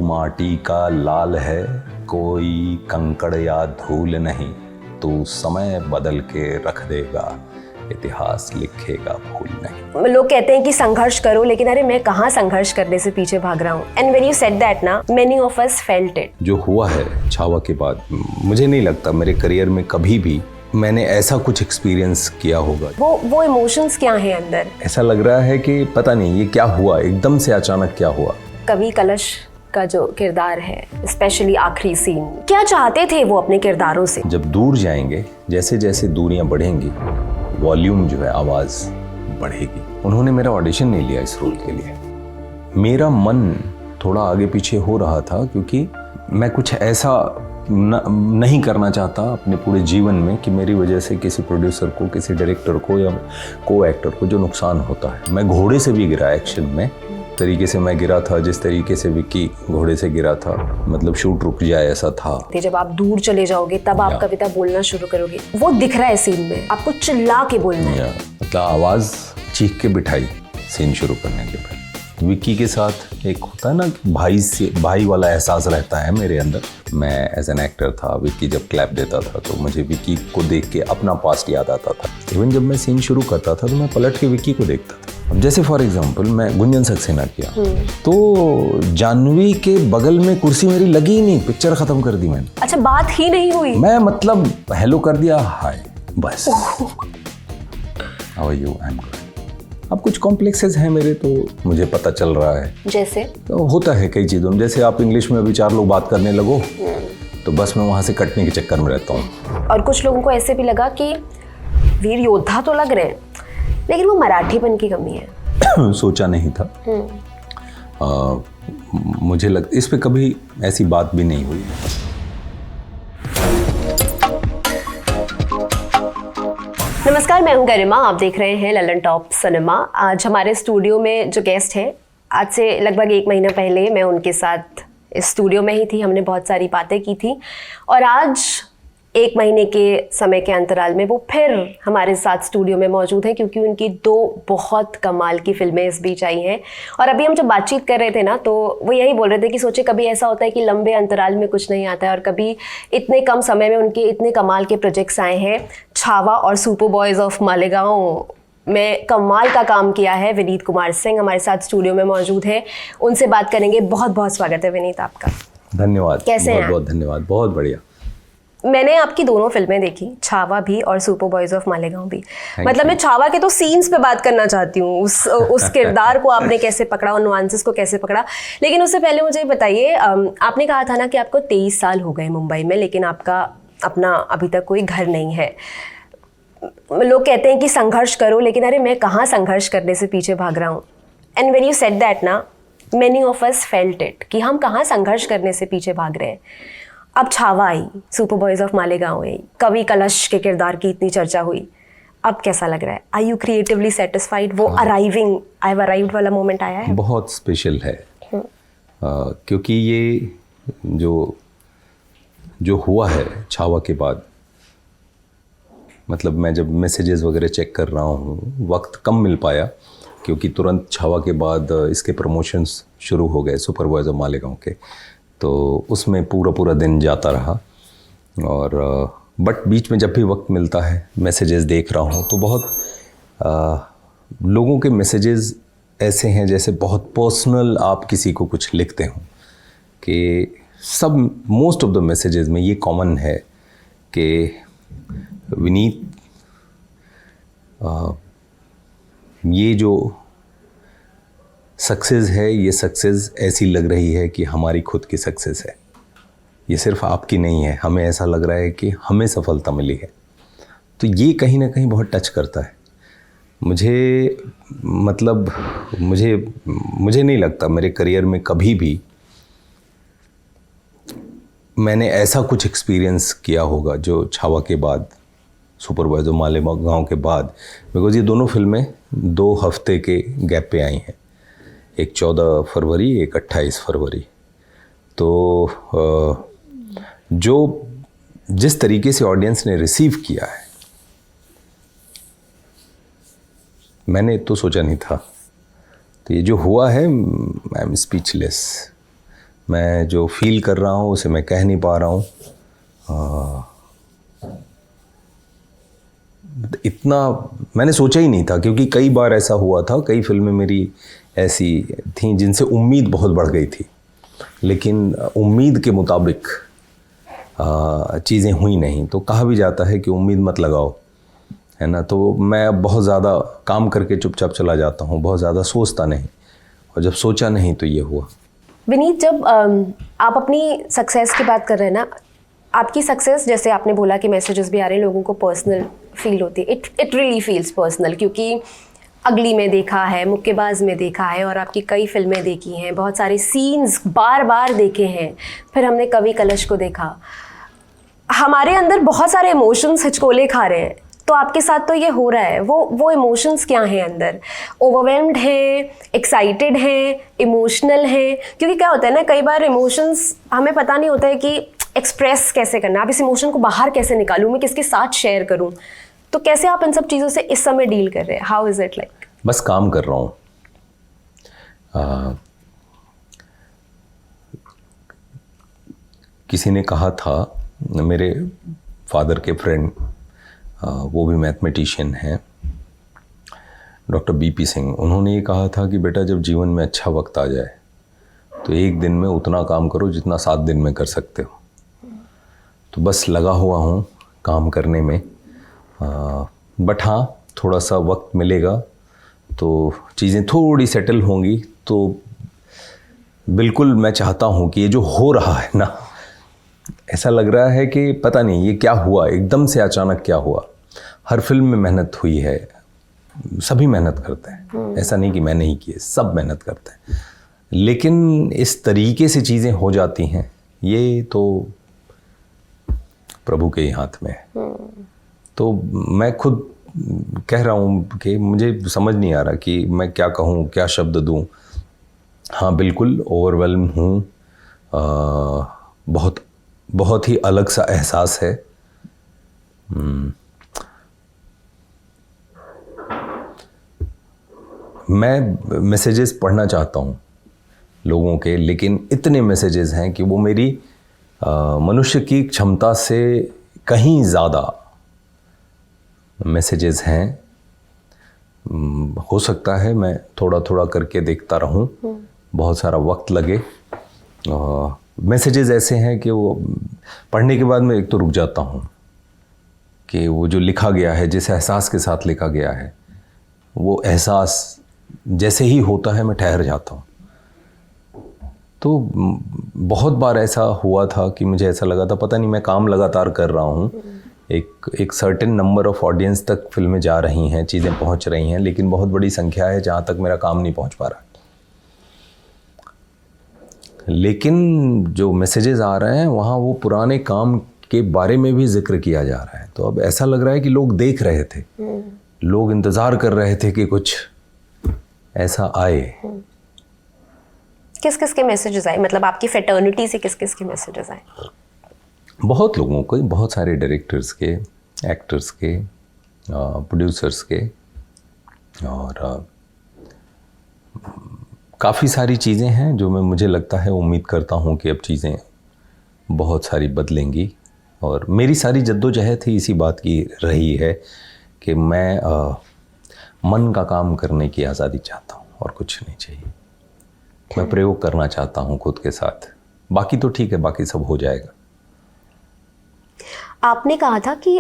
माटी का लाल है, कोई कंकड़ या धूल नहीं, तू समय बदल के रख देगा, इतिहास लिखेगा भूल नहीं। लोग कहते हैं कि संघर्ष करो, लेकिन अरे मैं कहाँ संघर्ष करने से पीछे भाग रहा हूँ। And when you said that ना, many of us felt it. जो हुआ है छावा के बाद, मुझे नहीं लगता मेरे करियर में कभी भी मैंने ऐसा कुछ एक्सपीरियंस किया होगा। वो इमोशंस क्या हैं अंदर? ऐसा लग रहा है कि पता नहीं ये क्या हुआ, एकदम से अचानक क्या हुआ। कवि कलश का जो किरदार है, स्पेशली आखिरी सीन, क्या चाहते थे वो अपने किरदारों से? जब दूर जाएंगे, जैसे जैसे दूरियां बढ़ेंगी, वॉल्यूम जो है आवाज बढ़ेगी। उन्होंने मेरा ऑडिशन नहीं लिया इस रोल के लिए। मेरा मन थोड़ा आगे पीछे हो रहा था क्योंकि मैं कुछ ऐसा नहीं करना चाहता अपने पूरे जीवन में कि मेरी वजह से किसी प्रोड्यूसर को, किसी डायरेक्टर को या को एक्टर को जो नुकसान होता है। मैं घोड़े से भी गिरा एक्शन में, तरीके से मैं गिरा था जिस तरीके से विक्की घोड़े से गिरा था, मतलब शूट रुक जाए ऐसा था। जब आप दूर चले जाओगे तब आप कविता बोलना शुरू करोगे, वो दिख रहा है सीन में, आपको चिल्ला के बोलना है। मतलब आवाज चीख के बिठाई सीन शुरू करने के बाद। विक्की के साथ एक होता है ना कि भाई वाला एहसास रहता है मेरे अंदर। मैं एज एन एक्टर था, विक्की जब क्लैप देता था तो मुझे विक्की को देख के अपना पास्ट याद आता था। इवन जब मैं सीन शुरू करता था तो मैं पलट के विक्की को देखता था। अब जैसे फॉर एग्जांपल मैं गुंजन सक्सेना किया तो जानवी के बगल में कुर्सी मेरी लगी ही नहीं, पिक्चर खत्म कर दी मैंने। अच्छा, बात ही नहीं हुई? मैं मतलब हेलो कर दिया, हाय बस। How are you? I am good. अब कुछ कॉम्प्लेक्सेस हैं मेरे, तो मुझे पता चल रहा है। जैसे तो होता है कई चीज़ों में, जैसे आप इंग्लिश में अभी 4 लोग बात करने लगो तो बस मैं वहाँ से कटने के चक्कर में रहता हूँ। और कुछ लोगों को ऐसे भी लगा कि वीर योद्धा तो लग रहे हैं लेकिन वो मराठीपन की कमी है। सोचा नहीं था। मुझे लगता इस पे कभी ऐसी बात भी नहीं हुई। नमस्कार, मैं हूं गरिमा, आप देख रहे हैं ललन टॉप सिनेमा। आज हमारे स्टूडियो में जो गेस्ट हैं, आज से लगभग 1 महीना पहले मैं उनके साथ इस स्टूडियो में ही थी, हमने बहुत सारी बातें की थी। और आज 1 महीने के समय के अंतराल में वो फिर हमारे साथ स्टूडियो में मौजूद हैं, क्योंकि उनकी 2 बहुत कमाल की फिल्में इस बीच आई हैं। और अभी हम जब बातचीत कर रहे थे ना, तो वो यही बोल रहे थे कि सोचे कभी ऐसा होता है कि लंबे अंतराल में कुछ नहीं आता है, और कभी इतने कम समय में उनके इतने कमाल के प्रोजेक्ट्स आए हैं। छावा और सुपर बॉयज़ ऑफ मालेगांव में कमाल का काम किया है विनीत कुमार सिंह हमारे साथ स्टूडियो में मौजूद है। उनसे बात करेंगे। बहुत बहुत स्वागत है विनीत आपका। धन्यवाद। कैसे हैं? बहुत धन्यवाद, बहुत बढ़िया। मैंने आपकी दोनों फिल्में देखी, छावा भी और सुपर बॉयज़ ऑफ मालेगांव भी। मतलब मैं छावा के तो सीन्स पे बात करना चाहती हूँ, उस किरदार को आपने कैसे पकड़ा, उन नुआंसेस को कैसे पकड़ा। लेकिन उससे पहले मुझे बताइए, आपने कहा था ना कि आपको 23 साल हो गए मुंबई में, लेकिन आपका अपना अभी तक कोई घर नहीं है। लोग कहते हैं कि संघर्ष करो, लेकिन अरे मैं कहाँ संघर्ष करने से पीछे भाग रहा हूँ। And when you said that ना, many of us felt it, कि हम कहाँ संघर्ष करने से पीछे भाग रहे हैं। अब छावा आई, सुपर बॉयज़ ऑफ मालेगांव आई, कवि कलश के किरदार की इतनी चर्चा हुई, अब कैसा लग रहा है? Are you creatively satisfied? वो आई हैव अराइव्ड वाला मोमेंट आया है? बहुत स्पेशल है। क्योंकि ये जो हुआ है छावा के बाद, मतलब मैं जब मैसेजेस वगैरह चेक कर रहा हूँ, वक्त कम मिल पाया क्योंकि तुरंत छावा के बाद इसके प्रमोशंस शुरू हो गए सुपर बॉयज़ ऑफ मालेगांव के, तो उसमें पूरा दिन जाता रहा। और बट बीच में जब भी वक्त मिलता है मैसेजेस देख रहा हूँ तो बहुत लोगों के मैसेजेस ऐसे हैं जैसे बहुत पर्सनल आप किसी को कुछ लिखते हो, कि सब मोस्ट ऑफ द मैसेजेस में ये कॉमन है कि विनीत, ये जो सक्सेस है, ये सक्सेस ऐसी लग रही है कि हमारी खुद की सक्सेस है, ये सिर्फ आपकी नहीं है। हमें ऐसा लग रहा है कि हमें सफलता मिली है। तो ये कहीं ना कहीं बहुत टच करता है मुझे। मतलब मुझे नहीं लगता मेरे करियर में कभी भी मैंने ऐसा कुछ एक्सपीरियंस किया होगा जो छावा के बाद, सुपर बॉयज़ ऑफ मालेगांव के बाद। बिकॉज ये दोनों फिल्में 2 हफ्ते के गैप पे आई हैं, एक 14 फरवरी, एक 28 फरवरी। तो जिस तरीके से ऑडियंस ने रिसीव किया है, मैंने तो सोचा नहीं था। तो ये जो हुआ है, आई एम स्पीचलेस। मैं जो फील कर रहा हूँ उसे मैं कह नहीं पा रहा हूँ। इतना मैंने सोचा ही नहीं था, क्योंकि कई बार ऐसा हुआ था, कई फिल्में मेरी ऐसी थीं जिनसे उम्मीद बहुत बढ़ गई थी, लेकिन उम्मीद के मुताबिक चीज़ें हुई नहीं। तो कहा भी जाता है कि उम्मीद मत लगाओ, है ना। तो मैं बहुत ज़्यादा काम करके चुपचाप चला जाता हूँ, बहुत ज़्यादा सोचता नहीं, और जब सोचा नहीं तो ये हुआ। विनीत, जब आप अपनी सक्सेस की बात कर रहे हैं ना, आपकी सक्सेस, जैसे आपने बोला कि मैसेजेस भी आ रहे हैं, लोगों को पर्सनल फील होती है, इट रियली फील्स पर्सनल, क्योंकि अगली में देखा है, मुक्केबाज में देखा है, और आपकी कई फिल्में देखी हैं, बहुत सारे सीन्स बार बार देखे हैं, फिर हमने कवि कलश को देखा। हमारे अंदर बहुत सारे इमोशंस हिचकोले खा रहे हैं, तो आपके साथ तो ये हो रहा है। वो इमोशंस क्या हैं अंदर? ओवरवेल्म्ड हैं, एक्साइटेड हैं, इमोशनल हैं? क्योंकि क्या होता है ना, कई बार इमोशंस हमें पता नहीं होता है कि एक्सप्रेस कैसे करना, अब इस इमोशन को बाहर कैसे निकालूं, मैं किसके साथ शेयर करूं। तो कैसे आप इन सब चीज़ों से इस समय डील कर रहे हैं? How is it like? बस काम कर रहा हूँ। किसी ने कहा था, मेरे फादर के फ्रेंड, वो भी मैथमेटिशियन हैं, डॉक्टर बीपी सिंह, उन्होंने ये कहा था कि बेटा जब जीवन में अच्छा वक्त आ जाए तो एक दिन में उतना काम करो जितना 7 दिन में कर सकते हो। तो बस लगा हुआ हूँ काम करने में, बट हाँ, थोड़ा सा वक्त मिलेगा तो चीज़ें थोड़ी सेटल होंगी। तो बिल्कुल मैं चाहता हूँ कि ये जो हो रहा है ना, ऐसा लग रहा है कि पता नहीं ये क्या हुआ, एकदम से अचानक क्या हुआ। हर फिल्म में मेहनत हुई है, सभी मेहनत करते हैं, ऐसा नहीं कि मैं नहीं किए, सब मेहनत करते हैं, लेकिन इस तरीके से चीज़ें हो जाती हैं, ये तो प्रभु के ही हाथ में है। तो मैं खुद कह रहा हूँ कि मुझे समझ नहीं आ रहा कि मैं क्या कहूँ, क्या शब्द दूँ। हाँ, बिल्कुल ओवरवेल्म हूँ, बहुत बहुत ही अलग सा एहसास है। मैं मैसेजेस पढ़ना चाहता हूँ लोगों के, लेकिन इतने मैसेजेस हैं कि वो मेरी मनुष्य की क्षमता से कहीं ज़्यादा मैसेजेस हैं। हो सकता है मैं थोड़ा थोड़ा करके देखता रहूं, बहुत सारा वक्त लगे। मैसेजेस ऐसे हैं कि वो पढ़ने के बाद मैं एक तो रुक जाता हूं कि वो जो लिखा गया है, जिस एहसास के साथ लिखा गया है, वो एहसास जैसे ही होता है मैं ठहर जाता हूं। तो बहुत बार ऐसा हुआ था कि मुझे ऐसा लगा था, पता नहीं मैं काम लगातार कर रहा हूं, एक सर्टेन नंबर ऑफ ऑडियंस तक फिल्में जा रही हैं, चीज़ें पहुंच रही हैं, लेकिन बहुत बड़ी संख्या है जहां तक मेरा काम नहीं पहुंच पा रहा। लेकिन जो मैसेजेस आ रहे हैं वहाँ वो पुराने काम के बारे में भी जिक्र किया जा रहा है। तो अब ऐसा लग रहा है कि लोग देख रहे थे, लोग इंतज़ार कर रहे थे कि कुछ ऐसा आए। किस किस के मैसेजेस आए? मतलब आपकी फ्रेटर्निटी से किस किस के मैसेजेस आए? बहुत लोगों को, बहुत सारे डायरेक्टर्स के, एक्टर्स के, प्रोड्यूसर्स के, और काफ़ी सारी चीज़ें हैं जो मुझे लगता है, उम्मीद करता हूँ कि अब चीज़ें बहुत सारी बदलेंगी। और मेरी सारी जद्दोजहद ही इसी बात की रही है कि मैं मन का काम करने की आज़ादी चाहता हूँ और कुछ नहीं चाहिए। मैं प्रयोग करना चाहता हूँ खुद के साथ, बाकी तो ठीक है, बाकी सब हो जाएगा। आपने कहा था कि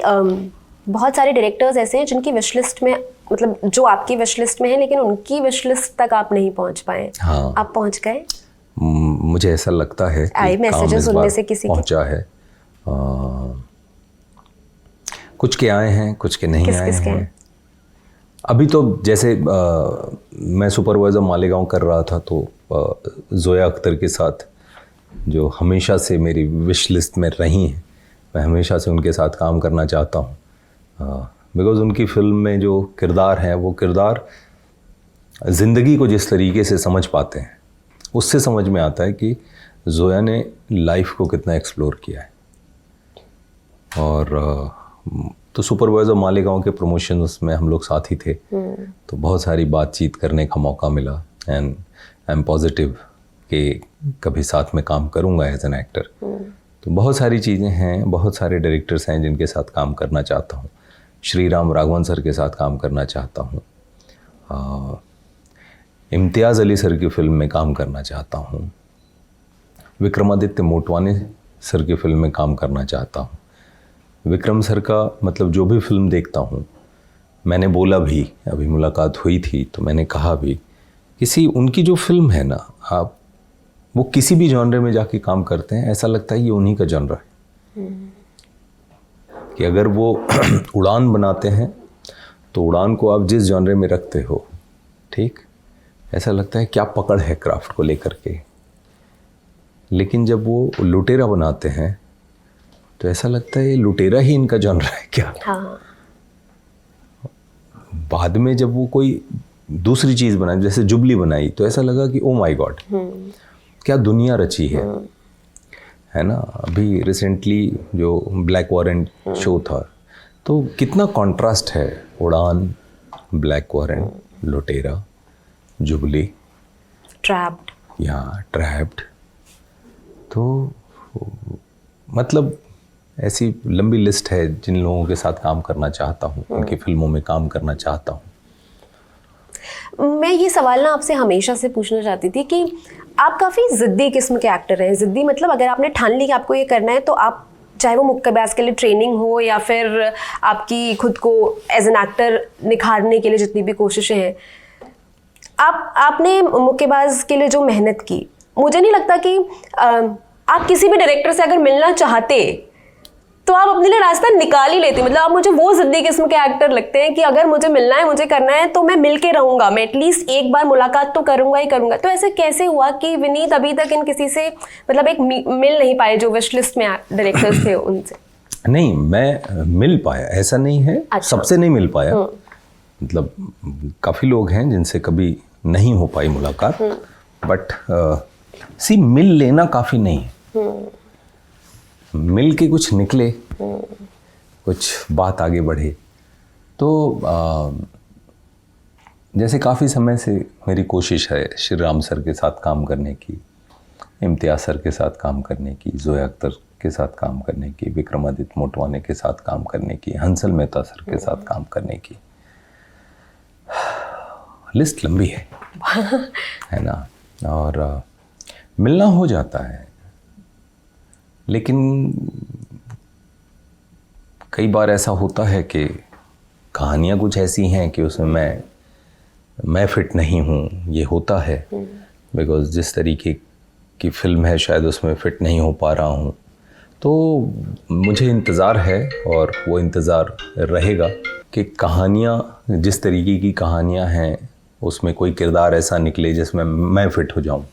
बहुत सारे डायरेक्टर्स ऐसे हैं जिनकी विश लिस्ट में, मतलब जो आपकी विश लिस्ट में है, लेकिन उनकी विश लिस्ट तक आप नहीं पहुंच पाए। हाँ, आप पहुंच गए? मुझे ऐसा लगता है कि आई मैसेजेस उनमें से किसी पहुंचा है। कुछ के आए हैं, कुछ के नहीं आए हैं। अभी तो जैसे मैं सुपरवाइजर मालेगांव कर रहा था, तो जोया अख्तर के साथ, जो हमेशा से मेरी विश लिस्ट में रही हैं, मैं हमेशा से उनके साथ काम करना चाहता हूँ, बिकॉज़ उनकी फिल्म में जो किरदार हैं, वो किरदार ज़िंदगी को जिस तरीके से समझ पाते हैं, उससे समझ में आता है कि जोया ने लाइफ को कितना एक्सप्लोर किया है। और तो सुपरवाइजर मालेगांव के प्रमोशंस में हम लोग साथ ही थे, तो बहुत सारी बातचीत करने का मौका मिला। एंड आई एम पॉजिटिव कि कभी साथ में काम करूँगा एज एन एक्टर। तो बहुत सारी चीज़ें हैं, बहुत सारे डायरेक्टर्स हैं जिनके साथ काम करना चाहता हूँ। श्री राम राघवन सर के साथ काम करना चाहता हूँ, इम्तियाज़ अली सर की फिल्म में काम करना चाहता हूँ, विक्रमादित्य मोटवानी सर की फिल्म में काम करना चाहता हूँ। विक्रम सर का मतलब जो भी फिल्म देखता हूँ, मैंने बोला भी, अभी मुलाकात हुई थी तो मैंने कहा भी, किसी उनकी जो फिल्म है ना, आप वो किसी भी जॉनरे में जाके काम करते हैं, ऐसा लगता है ये उन्हीं का जॉनरा है। कि अगर वो उड़ान बनाते हैं तो उड़ान को आप जिस जॉनरे में रखते हो, ठीक, ऐसा लगता है क्या पकड़ है क्राफ्ट को लेकर के। लेकिन जब वो लुटेरा बनाते हैं तो ऐसा लगता है ये लुटेरा ही इनका जॉनरा है क्या। हाँ। बाद में जब वो कोई दूसरी चीज़ बनाई, जैसे जुबली बनाई, तो ऐसा लगा कि ओ माय गॉड, क्या दुनिया रची है ना। अभी रिसेंटली जो ब्लैक वारंट शो था, तो कितना कॉन्ट्रास्ट है, उड़ान, ब्लैक वारंट, लुटेरा, जुबली, ट्रैप्ड, या ट्रैप्ड। तो मतलब ऐसी लंबी लिस्ट है जिन लोगों के साथ काम करना चाहता हूँ, उनकी फिल्मों में काम करना चाहता हूँ। मैं ये सवाल ना आपसे हमेशा से पूछना चाहती थी कि आप काफ़ी ज़िद्दी किस्म के एक्टर हैं। ज़िद्दी मतलब अगर आपने ठान ली कि आपको ये करना है, तो आप चाहे वो मुक्केबाज के लिए ट्रेनिंग हो या फिर आपकी खुद को एज एन एक्टर निखारने के लिए जितनी भी कोशिशें हैं, आपने मुक्केबाज के लिए जो मेहनत की, मुझे नहीं लगता कि आप किसी भी डायरेक्टर से अगर मिलना चाहते तो आप अपने लिए रास्ता निकाल ही लेते। मतलब आप मुझे वो जिद्दी किस्म के एक्टर लगते हैं कि अगर मुझे मिलना है, मुझे करना है, तो मैं मिल के रहूंगा, मैं एटलीस्ट एक बार मुलाकात तो करूंगा ही करूंगा। तो ऐसे कैसे हुआ कि विनीत अभी तक इन किसी से मतलब एक मिल नहीं पाए जो विश लिस्ट में डायरेक्टर्स थे उनसे? नहीं, मैं मिल पाया, ऐसा नहीं है। अच्छा। सबसे नहीं मिल पाया, मतलब काफ़ी लोग हैं जिनसे कभी नहीं हो पाई मुलाकात, बट मिल लेना काफ़ी नहीं है। मिल के कुछ निकले, कुछ बात आगे बढ़े। तो जैसे काफ़ी समय से मेरी कोशिश है श्री राम सर के साथ काम करने की, इम्तियाज़ सर के साथ काम करने की, जोया अख्तर के साथ काम करने की, विक्रमादित्य मोटवानी के साथ काम करने की, हंसल मेहता सर के साथ काम करने की। लिस्ट लंबी है ना। और मिलना हो जाता है, लेकिन कई बार ऐसा होता है कि कहानियाँ कुछ ऐसी हैं कि उसमें मैं फिट नहीं हूँ। ये होता है बिकॉज़ जिस तरीके की फ़िल्म है शायद उसमें फ़िट नहीं हो पा रहा हूँ। तो मुझे इंतज़ार है और वो इंतज़ार रहेगा कि कहानियाँ, जिस तरीके की कहानियाँ हैं, उसमें कोई किरदार ऐसा निकले जिसमें मैं फ़िट हो जाऊँ,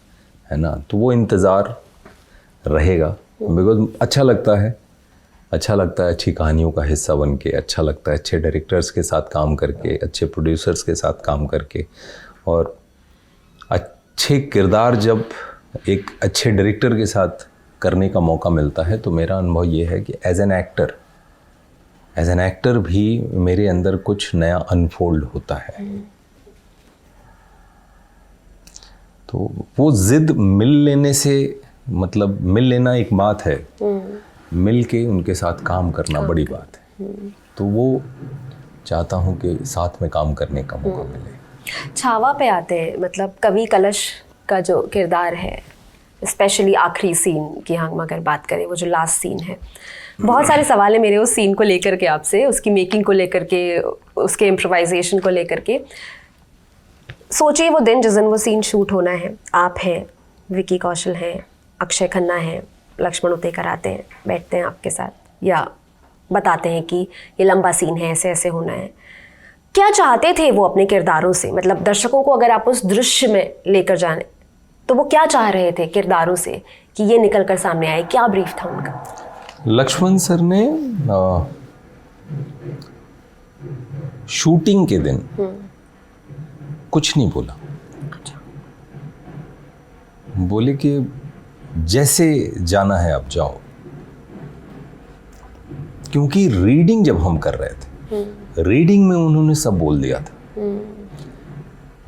है ना। तो वो इंतज़ार रहेगा बिकॉज़ अच्छा लगता है अच्छी कहानियों का हिस्सा बन के, अच्छा लगता है अच्छे डायरेक्टर्स के साथ काम करके, अच्छे प्रोड्यूसर्स के साथ काम करके। और अच्छे किरदार जब एक अच्छे डायरेक्टर के साथ करने का मौका मिलता है, तो मेरा अनुभव ये है कि एज एन एक्टर भी मेरे अंदर कुछ नया अनफोल्ड होता है। तो वो जिद मिल लेने से, मतलब मिल लेना एक बात है, मिल के उनके साथ काम करना बड़ी बात है। तो वो चाहता हूँ कि साथ में काम करने का मौका मिले। छावा पे आते हैं, मतलब कवि कलश का जो किरदार है, स्पेशली आखिरी सीन की हम अगर बात करें, वो जो लास्ट सीन है, बहुत सारे सवाल हैं मेरे उस सीन को लेकर के आपसे, उसकी मेकिंग को लेकर के, उसके इम्प्रोवाइजेशन को लेकर के। सोचिए वो दिन जिस दिन वो सीन शूट होना है, आप हैं, विकी कौशल हैं, अक्षय खन्ना हैं, लक्ष्मण उतेकर आते हैं, बैठते हैं आपके साथ या बताते हैं कि ये लंबा सीन है, ऐसे ऐसे होना है। क्या चाहते थे वो अपने किरदारों से? मतलब दर्शकों को अगर आप उस दृश्य में लेकर जाने, तो वो क्या चाह रहे थे किरदारों से कि ये निकल कर सामने आए? क्या ब्रीफ था उनका? लक्ष्मण सर ने शूटिंग के दिन कुछ नहीं बोला। अच्छा। बोले कि जैसे जाना है आप जाओ, क्योंकि रीडिंग जब हम कर रहे थे, रीडिंग में उन्होंने सब बोल दिया था।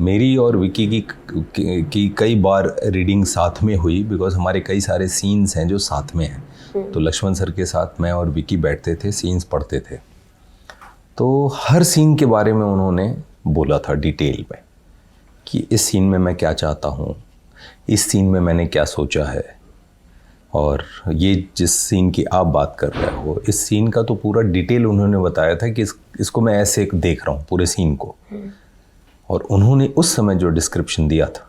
मेरी और विकी की कई बार रीडिंग साथ में हुई, बिकॉज हमारे कई सारे सीन्स हैं जो साथ में हैं। तो लक्ष्मण सर के साथ मैं और विकी बैठते थे, सीन्स पढ़ते थे, तो हर सीन के बारे में उन्होंने बोला था डिटेल में कि इस सीन में मैं क्या चाहता हूँ, इस सीन में मैंने क्या सोचा है, और ये जिस सीन की आप बात कर रहे हो, इस सीन का तो पूरा डिटेल उन्होंने बताया था कि इसको मैं ऐसे देख रहा हूँ पूरे सीन को। और उन्होंने उस समय जो डिस्क्रिप्शन दिया था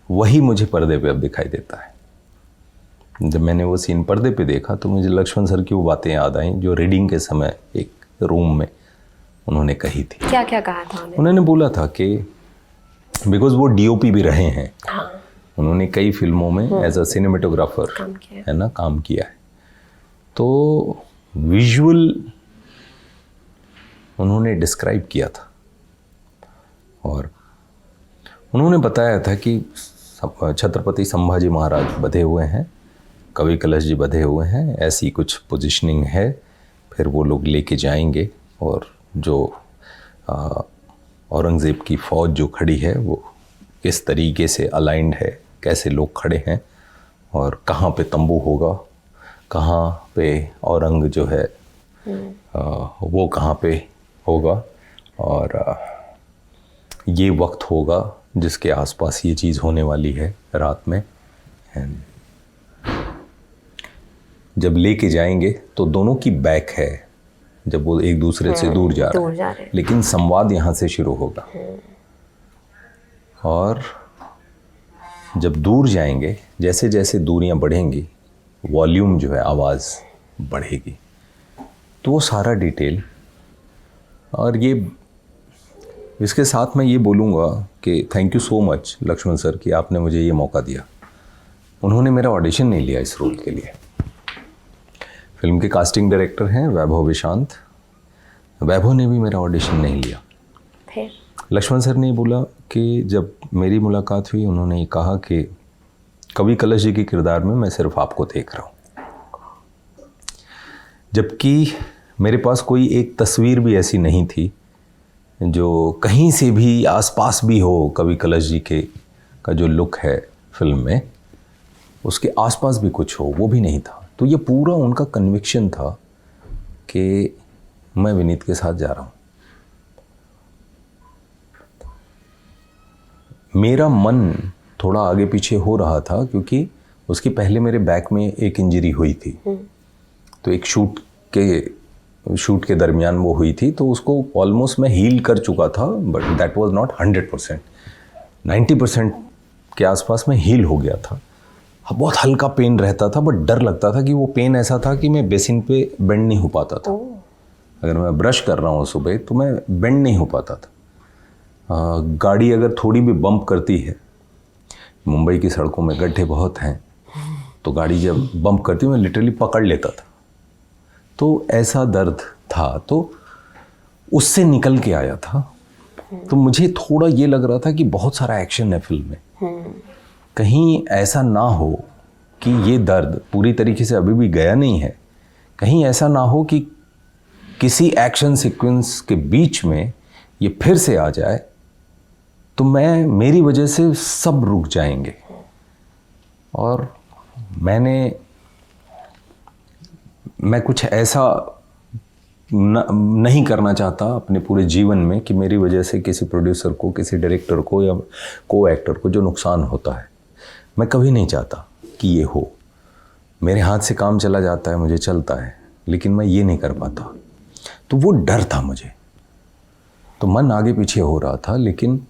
वही मुझे पर्दे पे अब दिखाई देता है। जब मैंने वो सीन पर्दे पे देखा तो मुझे लक्ष्मण सर की वो बातें याद आई जो रीडिंग के समय एक रूम में उन्होंने कही थी। क्या क्या कहा था उन्होंने बोला था कि बिकॉज वो डीओपी भी रहे हैं, हाँ। उन्होंने कई फिल्मों में एज अ सिनेमेटोग्राफर है ना काम किया है, तो विजुअल उन्होंने डिस्क्राइब किया था और उन्होंने बताया था कि छत्रपति संभाजी महाराज बधे हुए हैं, कवि कलश जी बधे हुए हैं, ऐसी कुछ पोजीशनिंग है, फिर वो लोग लेके जाएंगे और जो औरंगज़ेब की फ़ौज जो खड़ी है वो किस तरीके से अलाइंड है, कैसे लोग खड़े हैं और कहाँ पे तंबू होगा, कहाँ पे औरंग जो है वो कहाँ पे होगा, और ये वक्त होगा जिसके आसपास ये चीज़ होने वाली है रात में। जब लेके जाएंगे तो दोनों की बैक है, जब वो एक दूसरे से दूर जा रहे हैं, लेकिन संवाद यहाँ से शुरू होगा और जब दूर जाएंगे, जैसे जैसे दूरियां बढ़ेंगी वॉल्यूम जो है आवाज़ बढ़ेगी। तो वो सारा डिटेल, और ये इसके साथ मैं ये बोलूँगा कि thank you so much Lakshman sir कि आपने मुझे ये मौका दिया। उन्होंने मेरा ऑडिशन नहीं लिया इस रोल के लिए। फिल्म के कास्टिंग डायरेक्टर हैं वैभव विशांत, वैभव ने भी मेरा ऑडिशन नहीं लिया। फिर लक्ष्मण सर ने बोला कि जब मेरी मुलाकात हुई, उन्होंने ये कहा कि कवि कलश जी के किरदार में मैं सिर्फ आपको देख रहा हूँ, जबकि मेरे पास कोई एक तस्वीर भी ऐसी नहीं थी जो कहीं से भी आसपास भी हो। कवि कलश जी के का जो लुक है फिल्म में, उसके आसपास भी कुछ हो, वो भी नहीं था। तो ये पूरा उनका कन्विक्शन था कि मैं विनीत के साथ जा रहा हूँ। मेरा मन थोड़ा आगे पीछे हो रहा था क्योंकि उसकी पहले मेरे बैक में एक इंजरी हुई थी, तो एक शूट के दरमियान वो हुई थी, तो उसको ऑलमोस्ट मैं हील कर चुका था, बट दैट वाज नॉट 100%, 90% के आसपास में हील हो गया था। बहुत हल्का पेन रहता था, बट डर लगता था कि वो पेन ऐसा था कि मैं बेसिन पे बेंड नहीं हो पाता था। अगर मैं ब्रश कर रहा हूँ सुबह तो मैं बेंड नहीं हो पाता था। गाड़ी अगर थोड़ी भी बम्प करती है, मुंबई की सड़कों में गड्ढे बहुत हैं, तो गाड़ी जब बम्प करती मैं लिटरली पकड़ लेता था। तो ऐसा दर्द था, तो उससे निकल के आया था। तो मुझे थोड़ा ये लग रहा था कि बहुत सारा एक्शन है फिल्म में, कहीं ऐसा ना हो कि ये दर्द पूरी तरीके से अभी भी गया नहीं है, कहीं ऐसा ना हो कि किसी एक्शन सीक्वेंस के बीच में ये फिर से आ जाए तो मेरी वजह से सब रुक जाएंगे। और मैं कुछ ऐसा नहीं करना चाहता अपने पूरे जीवन में कि मेरी वजह से किसी प्रोड्यूसर को, किसी डायरेक्टर को या को एक्टर को जो नुकसान होता है, मैं कभी नहीं चाहता कि ये हो। मेरे हाथ से काम चला जाता है, मुझे चलता है, लेकिन मैं ये नहीं कर पाता। तो वो डर था मुझे, तो मन आगे पीछे हो रहा था। लेकिन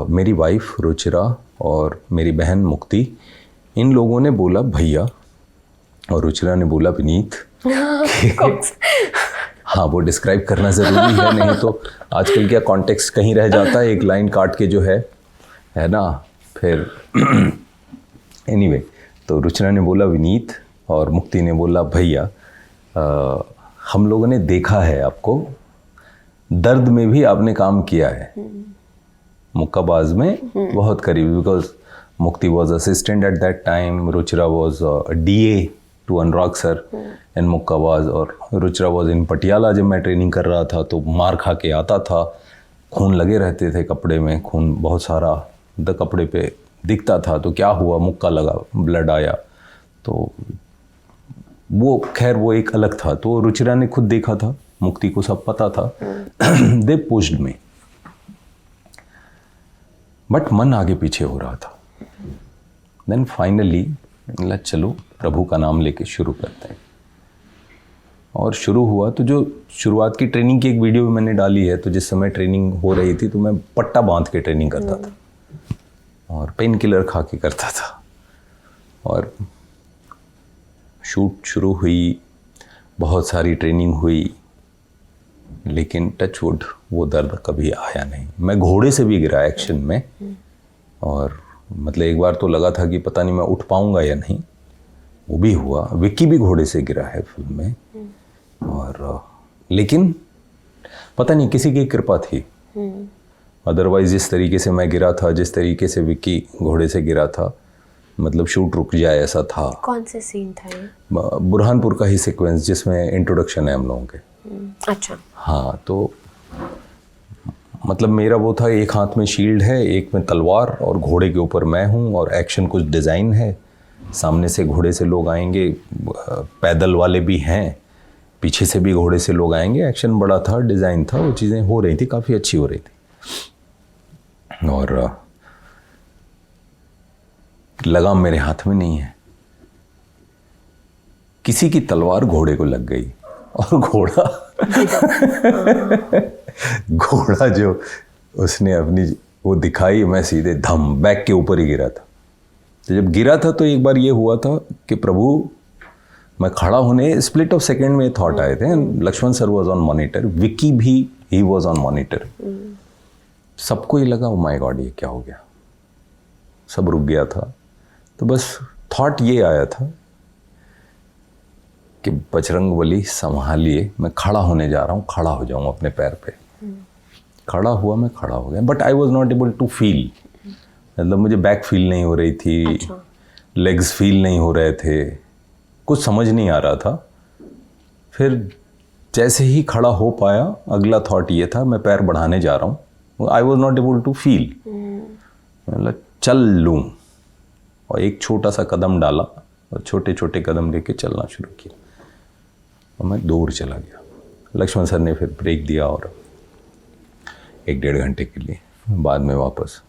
मेरी वाइफ रुचिरा और मेरी बहन मुक्ति, इन लोगों ने बोला भैया, और रुचिरा ने बोला विनीत। हाँ, वो डिस्क्राइब करना ज़रूरी है, नहीं तो आजकल क्या कॉन्टेक्स्ट कहीं रह जाता है, एक लाइन काट के जो है ना। फिर एनीवे, तो रुचिरा ने बोला विनीत और मुक्ति ने बोला भैया, हम लोगों ने देखा है आपको, दर्द में भी आपने काम किया है, मुक्काबाज में बहुत करीब, because Mukti was assistant at that time, Ruchira was DA to Anurag sir and Mukkabaaz, और रुचिरा वॉज इन पटियाला जब मैं ट्रेनिंग कर रहा था, तो मार खा के आता था खून लगे रहते थे कपड़े में, खून बहुत सारा कपड़े पे दिखता था। तो क्या हुआ, मुक्का लगा, ब्लड आया। तो वो खैर वो एक अलग था। तो रुचिरा ने खुद देखा था, मुक्ति को सब पता था। दे पुश्ड मी, बट मन आगे पीछे हो रहा था। देन फाइनली चलो प्रभु का नाम लेके शुरू करते हैं। और शुरू हुआ तो जो शुरुआत की ट्रेनिंग की एक वीडियो भी मैंने डाली है। तो जिस समय ट्रेनिंग हो रही थी तो मैं पट्टा बांध के ट्रेनिंग करता था और पेन किलर खा के करता था। और शूट शुरू हुई, बहुत सारी ट्रेनिंग हुई, लेकिन टच वुड वो दर्द कभी आया नहीं। मैं घोड़े से भी गिरा एक्शन में, और मतलब एक बार तो लगा था कि पता नहीं मैं उठ पाऊंगा या नहीं, वो भी हुआ। विक्की भी घोड़े से गिरा है फिल्म में। और लेकिन पता नहीं किसी की कृपा थी। अदरवाइज जिस तरीके से मैं गिरा था, जिस तरीके से विक्की घोड़े से गिरा था, मतलब शूट रुक जाए ऐसा था। कौन से सीन था ये? बुरहानपुर का ही सीक्वेंस जिसमें इंट्रोडक्शन है हम लोगों के। अच्छा। हाँ, तो मतलब मेरा वो था, एक हाथ में शील्ड है, एक में तलवार, और घोड़े के ऊपर मैं हूँ, और एक्शन कुछ डिज़ाइन है। सामने से घोड़े से लोग आएंगे, पैदल वाले भी हैं, पीछे से भी घोड़े से लोग आएंगे। एक्शन बड़ा था, डिज़ाइन था, वो चीज़ें हो रही थी, काफ़ी अच्छी हो रही थी। और लगाम मेरे हाथ में नहीं है, किसी की तलवार घोड़े को लग गई, और घोड़ा जो उसने अपनी वो दिखाई, मैं सीधे धम बैक के ऊपर ही गिरा था। तो जब गिरा था तो एक बार ये हुआ था कि प्रभु, मैं खड़ा होने स्प्लिट ऑफ सेकेंड में थॉट आए थे। Lakshman sir was on monitor, Vicky भी ही वाज ऑन मॉनिटर। सबको ही लगा, ओ माय गॉड ये क्या हो गया, सब रुक गया था। तो बस थॉट ये आया था कि बजरंगबली संभालिए, मैं खड़ा होने जा रहा हूँ, खड़ा हो जाऊँ अपने पैर पे। खड़ा हुआ, मैं खड़ा हो गया, but I was not able to feel. मतलब मुझे बैक फील नहीं हो रही थी। अच्छा। लेग्स फील नहीं हो रहे थे, कुछ समझ नहीं आ रहा था। फिर जैसे ही खड़ा हो पाया, अगला थॉट ये था, मैं पैर बढ़ाने जा रहा हूँ। I was not able to feel. मतलब चल लूँ, और एक छोटा सा कदम डाला, और छोटे छोटे कदम लेके चलना शुरू किया, और मैं दूर चला गया। लक्ष्मण सर ने फिर ब्रेक दिया, और 1-1.5 घंटे के लिए बाद में वापस।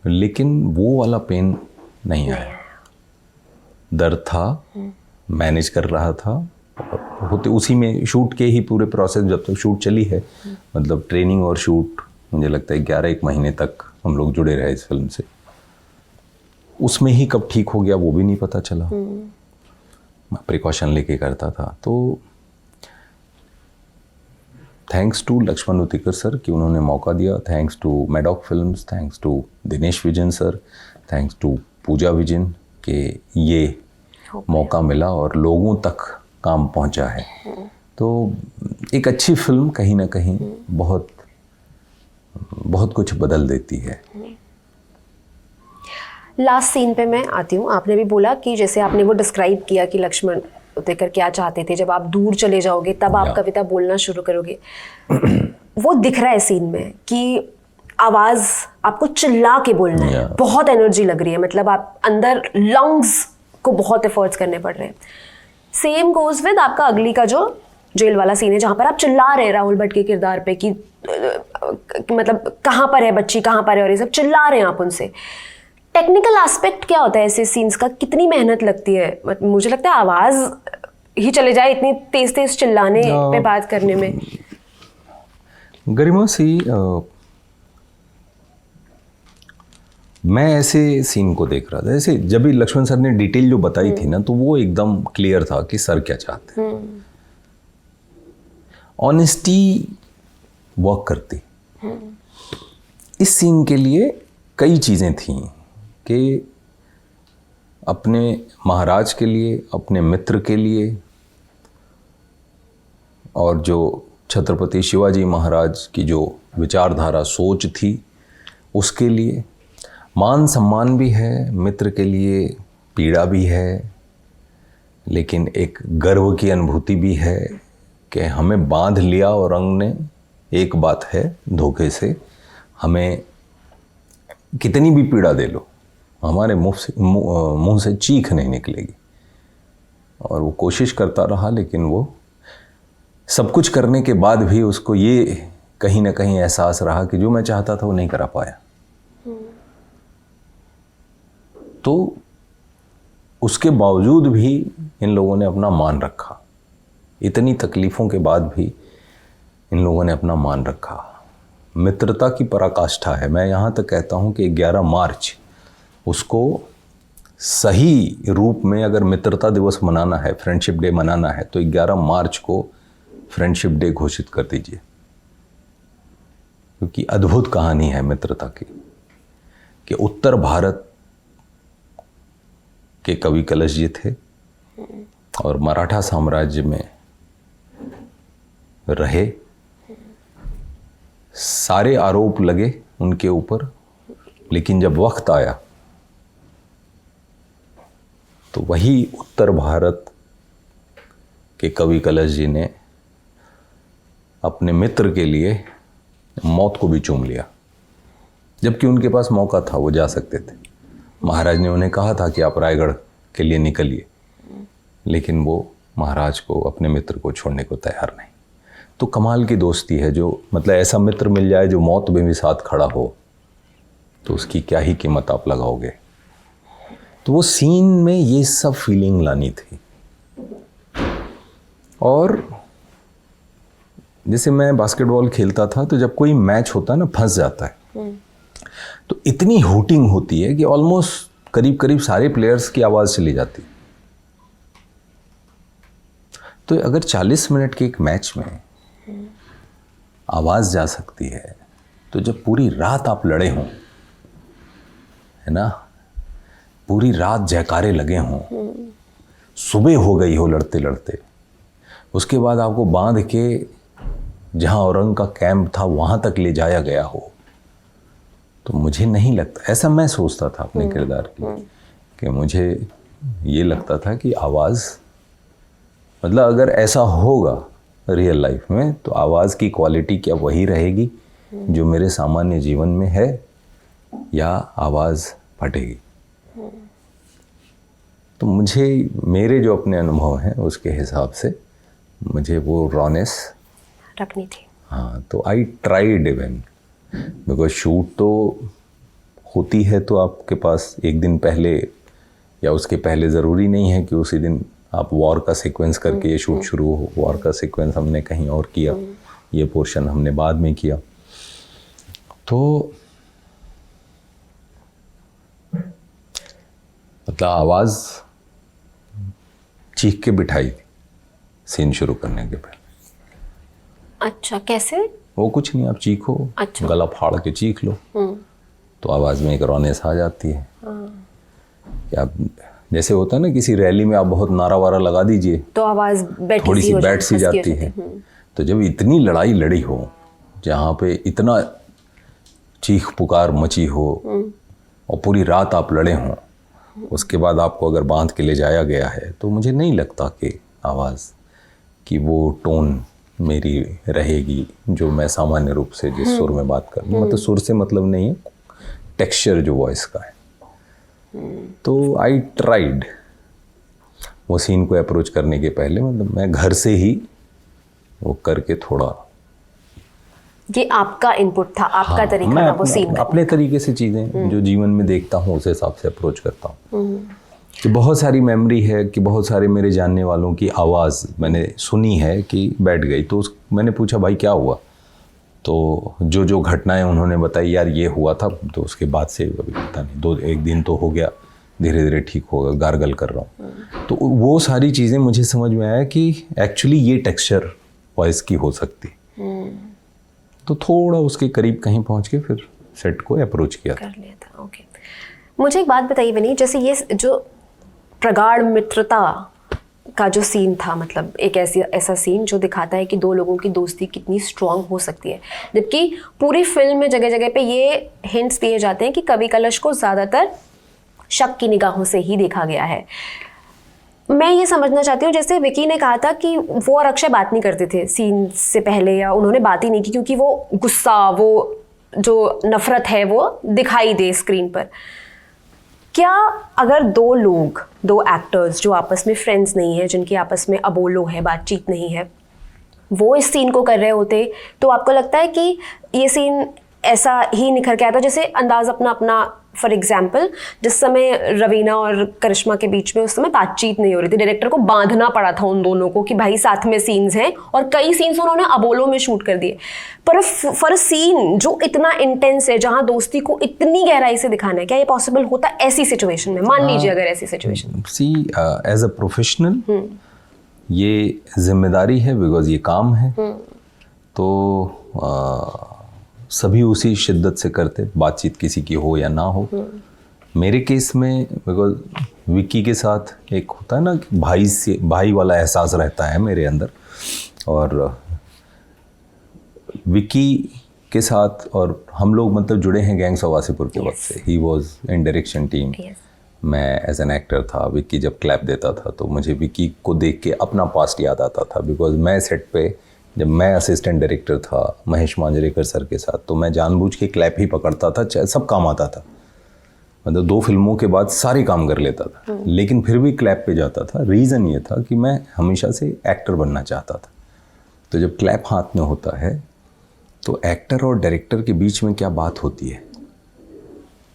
लेकिन वो वाला पेन नहीं आया। दर्द था, मैनेज कर रहा था, होते उसी में शूट के ही पूरे प्रोसेस, जब तक शूट चली है, मतलब ट्रेनिंग और शूट, मुझे लगता है 11-1 महीने तक हम लोग जुड़े रहे इस फिल्म से। उसमें ही कब ठीक हो गया वो भी नहीं पता चला। मैं प्रिकॉशन लेके करता था। तो thanks to Lakshman Utekar sir कि उन्होंने मौका दिया, thanks to Maddock Films, thanks to Dinesh Vijan sir, thanks to Pooja Vijan कि ये मौका मिला और लोगों तक काम पहुंचा है। तो एक अच्छी फिल्म कहीं ना कहीं बहुत बहुत कुछ बदल देती है। लास्ट सीन पे मैं आती हूँ। आपने भी बोला कि जैसे आपने वो डिस्क्राइब किया कि लक्ष्मण उतिकर क्या चाहते थे, जब आप दूर चले जाओगे तब आप कविता बोलना शुरू करोगे। वो दिख रहा है सीन में कि आवाज़ आपको चिल्ला के बोलना है, बहुत एनर्जी लग रही है, मतलब आप अंदर लंग्स को बहुत एफर्ट्स करने पड़ रहे हैं। सेम गोज विद आपका अगली का जो जेल वाला सीन है, जहाँ पर आप चिल्ला रहे हैं राहुल भट्ट के किरदार पे कि मतलब कहाँ पर है बच्ची, कहाँ पर है, और ये सब चिल्ला रहे हैं आप उनसे। टेक्निकल एस्पेक्ट क्या होता है ऐसे सीन्स का, कितनी मेहनत लगती है? मुझे लगता है आवाज़ ही चले जाए इतनी तेज तेज चिल्लाने पे बात करने में। गरिमा सी, मैं ऐसे सीन को देख रहा था, जैसे जब भी लक्ष्मण सर ने डिटेल जो बताई थी ना, तो वो एकदम क्लियर था कि सर क्या चाहते हैं। ऑनेस्टी वर्क करती। इस सीन के लिए कई चीज़ें थीं कि अपने महाराज के लिए, अपने मित्र के लिए, और जो छत्रपति शिवाजी महाराज की जो विचारधारा सोच थी उसके लिए, मान सम्मान भी है, मित्र के लिए पीड़ा भी है, लेकिन एक गर्व की अनुभूति भी है कि हमें बांध लिया औरंग ने, एक बात है, धोखे से हमें कितनी भी पीड़ा दे लो, हमारे मुंह से चीख नहीं निकलेगी। और वो कोशिश करता रहा, लेकिन वो सब कुछ करने के बाद भी उसको ये कहीं ना कहीं एहसास रहा कि जो मैं चाहता था वो नहीं करा पाया। तो उसके बावजूद भी इन लोगों ने अपना मान रखा, इतनी तकलीफ़ों के बाद भी इन लोगों ने अपना मान रखा। मित्रता की पराकाष्ठा है। मैं यहाँ तक कहता हूँ कि 11 मार्च उसको सही रूप में अगर मित्रता दिवस मनाना है, फ्रेंडशिप डे मनाना है, तो 11 मार्च को फ्रेंडशिप डे घोषित कर दीजिए, क्योंकि अद्भुत कहानी है मित्रता की कि उत्तर भारत के कवि कलश जी थे और मराठा साम्राज्य में रहे। सारे आरोप लगे उनके ऊपर, लेकिन जब वक्त आया तो वही उत्तर भारत के कवि कलश जी ने अपने मित्र के लिए मौत को भी चूम लिया, जबकि उनके पास मौका था, वो जा सकते थे। महाराज ने उन्हें कहा था कि आप रायगढ़ के लिए निकलिए, लेकिन वो महाराज को, अपने मित्र को छोड़ने को तैयार नहीं। तो कमाल की दोस्ती है, जो मतलब ऐसा मित्र मिल जाए जो मौत में भी साथ खड़ा हो, तो उसकी क्या ही कीमत आप लगाओगे। तो वो सीन में ये सब फीलिंग लानी थी। और जैसे मैं बास्केटबॉल खेलता था, तो जब कोई मैच होता है ना, फंस जाता है, तो इतनी हूटिंग होती है कि ऑलमोस्ट करीब करीब सारे प्लेयर्स की आवाज़ चली जाती। तो अगर 40 मिनट के एक मैच में आवाज़ जा सकती है, तो जब पूरी रात आप लड़े हों, है ना, पूरी रात जयकारे लगे हों, सुबह हो गई हो लड़ते लड़ते, उसके बाद आपको बांध के जहाँ औरंग का कैंप था वहाँ तक ले जाया गया हो, तो मुझे नहीं लगता, ऐसा मैं सोचता था अपने किरदार के लिए, कि मुझे ये लगता था कि आवाज़, मतलब अगर ऐसा होगा रियल लाइफ में, तो आवाज़ की क्वालिटी क्या वही रहेगी जो मेरे सामान्य जीवन में है, या आवाज़ फटेगी। तो मुझे, मेरे जो अपने अनुभव हैं उसके हिसाब से मुझे वो रॉनेस रखनी थी। हाँ, तो I tried even, because shoot तो होती है तो आपके पास एक दिन पहले या उसके पहले ज़रूरी नहीं है कि उसी दिन आप वॉर का सीक्वेंस करके ये शूट शुरू हो। वॉर का सीक्वेंस हमने कहीं और किया, ये पोर्शन हमने बाद में किया। तो मतलब आवाज़ चीख के बिठाई थी सीन शुरू करने के पहले। अच्छा, कैसे? वो कुछ नहीं, आप चीखो, अच्छा। गला फाड़ के चीख लो, तो आवाज़ में एक रौनेस आ जाती है। कि आप, जैसे होता है ना किसी रैली में आप बहुत नारा वारा लगा दीजिए तो आवाज़ थोड़ी सी बैठ सी जाती है। तो जब इतनी लड़ाई लड़ी हो, जहाँ पे इतना चीख पुकार मची हो और पूरी रात आप लड़े हों, उसके बाद आपको अगर बांध के ले जाया गया है, तो मुझे नहीं लगता कि आवाज़ की वो टोन मेरी रहेगी जो मैं सामान्य रूप से जिस सुर में बात कर रहा हूँ। मतलब सुर से मतलब नहीं है, टेक्सचर जो वॉइस का है। तो आई ट्राइड वो सीन को अप्रोच करने के पहले, मतलब मैं घर से ही वो करके थोड़ा, ये आपका इनपुट था, आपका तरीका था वो सीन का। अपने तरीके से चीज़ें जो जीवन में देखता हूँ उस हिसाब से अप्रोच करता हूँ। कि बहुत सारी मेमोरी है कि बहुत सारे मेरे जानने वालों की आवाज़ मैंने सुनी है कि बैठ गई, तो मैंने पूछा भाई क्या हुआ, तो जो जो घटनाएं उन्होंने बताई, यार ये हुआ था, तो उसके बाद से अभी पता नहीं, एक दिन तो हो गया, धीरे धीरे ठीक होगा, गार्गल कर रहा हूँ। तो वो सारी चीज़ें मुझे समझ में आया कि एक्चुअली ये टेक्सचर वॉइस की हो सकती। तो थोड़ा उसके करीब कहीं पहुँच के फिर सेट को अप्रोच किया कर लिया था। ओके, मुझे एक बात बताइए बनी, जैसे ये जो प्रगाढ़ मित्रता का जो सीन था, मतलब एक ऐसा सीन जो दिखाता है कि दो लोगों की दोस्ती कितनी स्ट्रांग हो सकती है, जबकि पूरी फिल्म में जगह जगह पे ये हिंट्स दिए जाते हैं कि कवि कलश को ज़्यादातर शक की निगाहों से ही देखा गया है। मैं ये समझना चाहती हूँ, जैसे विकी ने कहा था कि वो और अक्षय बात नहीं करते थे सीन से पहले, या उन्होंने बात ही नहीं की क्योंकि वो गुस्सा, वो जो नफरत है वो दिखाई दे स्क्रीन पर। क्या अगर दो लोग, दो एक्टर्स जो आपस में फ्रेंड्स नहीं है, जिनकी आपस में अबोलो है, बातचीत नहीं है, वो इस सीन को कर रहे होते, तो आपको लगता है कि ये सीन ऐसा ही निखर के आता? जैसे अंदाज अपना अपना, फॉर एग्जाम्पल जिस समय रवीना और करिश्मा के बीच में उस समय बातचीत नहीं हो रही थी, डायरेक्टर को बांधना पड़ा था उन दोनों को कि भाई साथ में सीन्स हैं, और कई सीन्स उन्होंने अबोलो में शूट कर दिए। पर फॉर सीन जो इतना इंटेंस है, जहां दोस्ती को इतनी गहराई से दिखाना है, क्या ये पॉसिबल होता है ऐसी सिचुएशन में? मान लीजिए अगर ऐसी situation. See as a professional ये जिम्मेदारी है, बिकॉज ये काम है, तो सभी उसी शिद्दत से करते, बातचीत किसी की हो या ना हो। मेरे केस में बिकॉज विक्की के साथ एक होता है ना कि भाई वाला एहसास रहता है मेरे अंदर, और विक्की के साथ और हम लोग मतलब जुड़े हैं गैंग्स ऑफ वासेपुर के वक्त से। He was in direction team, मैं एज एन एक्टर था। विक्की जब क्लैप देता था तो मुझे विक्की को देख के अपना पास्ट याद आता था, बिकॉज मैं सेट पे जब मैं असिस्टेंट डायरेक्टर था महेश मांजरेकर सर के साथ, तो मैं जानबूझ के क्लैप ही पकड़ता था, सब काम आता था, मतलब 2 फिल्मों के बाद सारे काम कर लेता था, लेकिन फिर भी क्लैप पे जाता था। रीज़न ये था कि मैं हमेशा से एक्टर बनना चाहता था। तो जब क्लैप हाथ में होता है तो एक्टर और डायरेक्टर के बीच में क्या बात होती है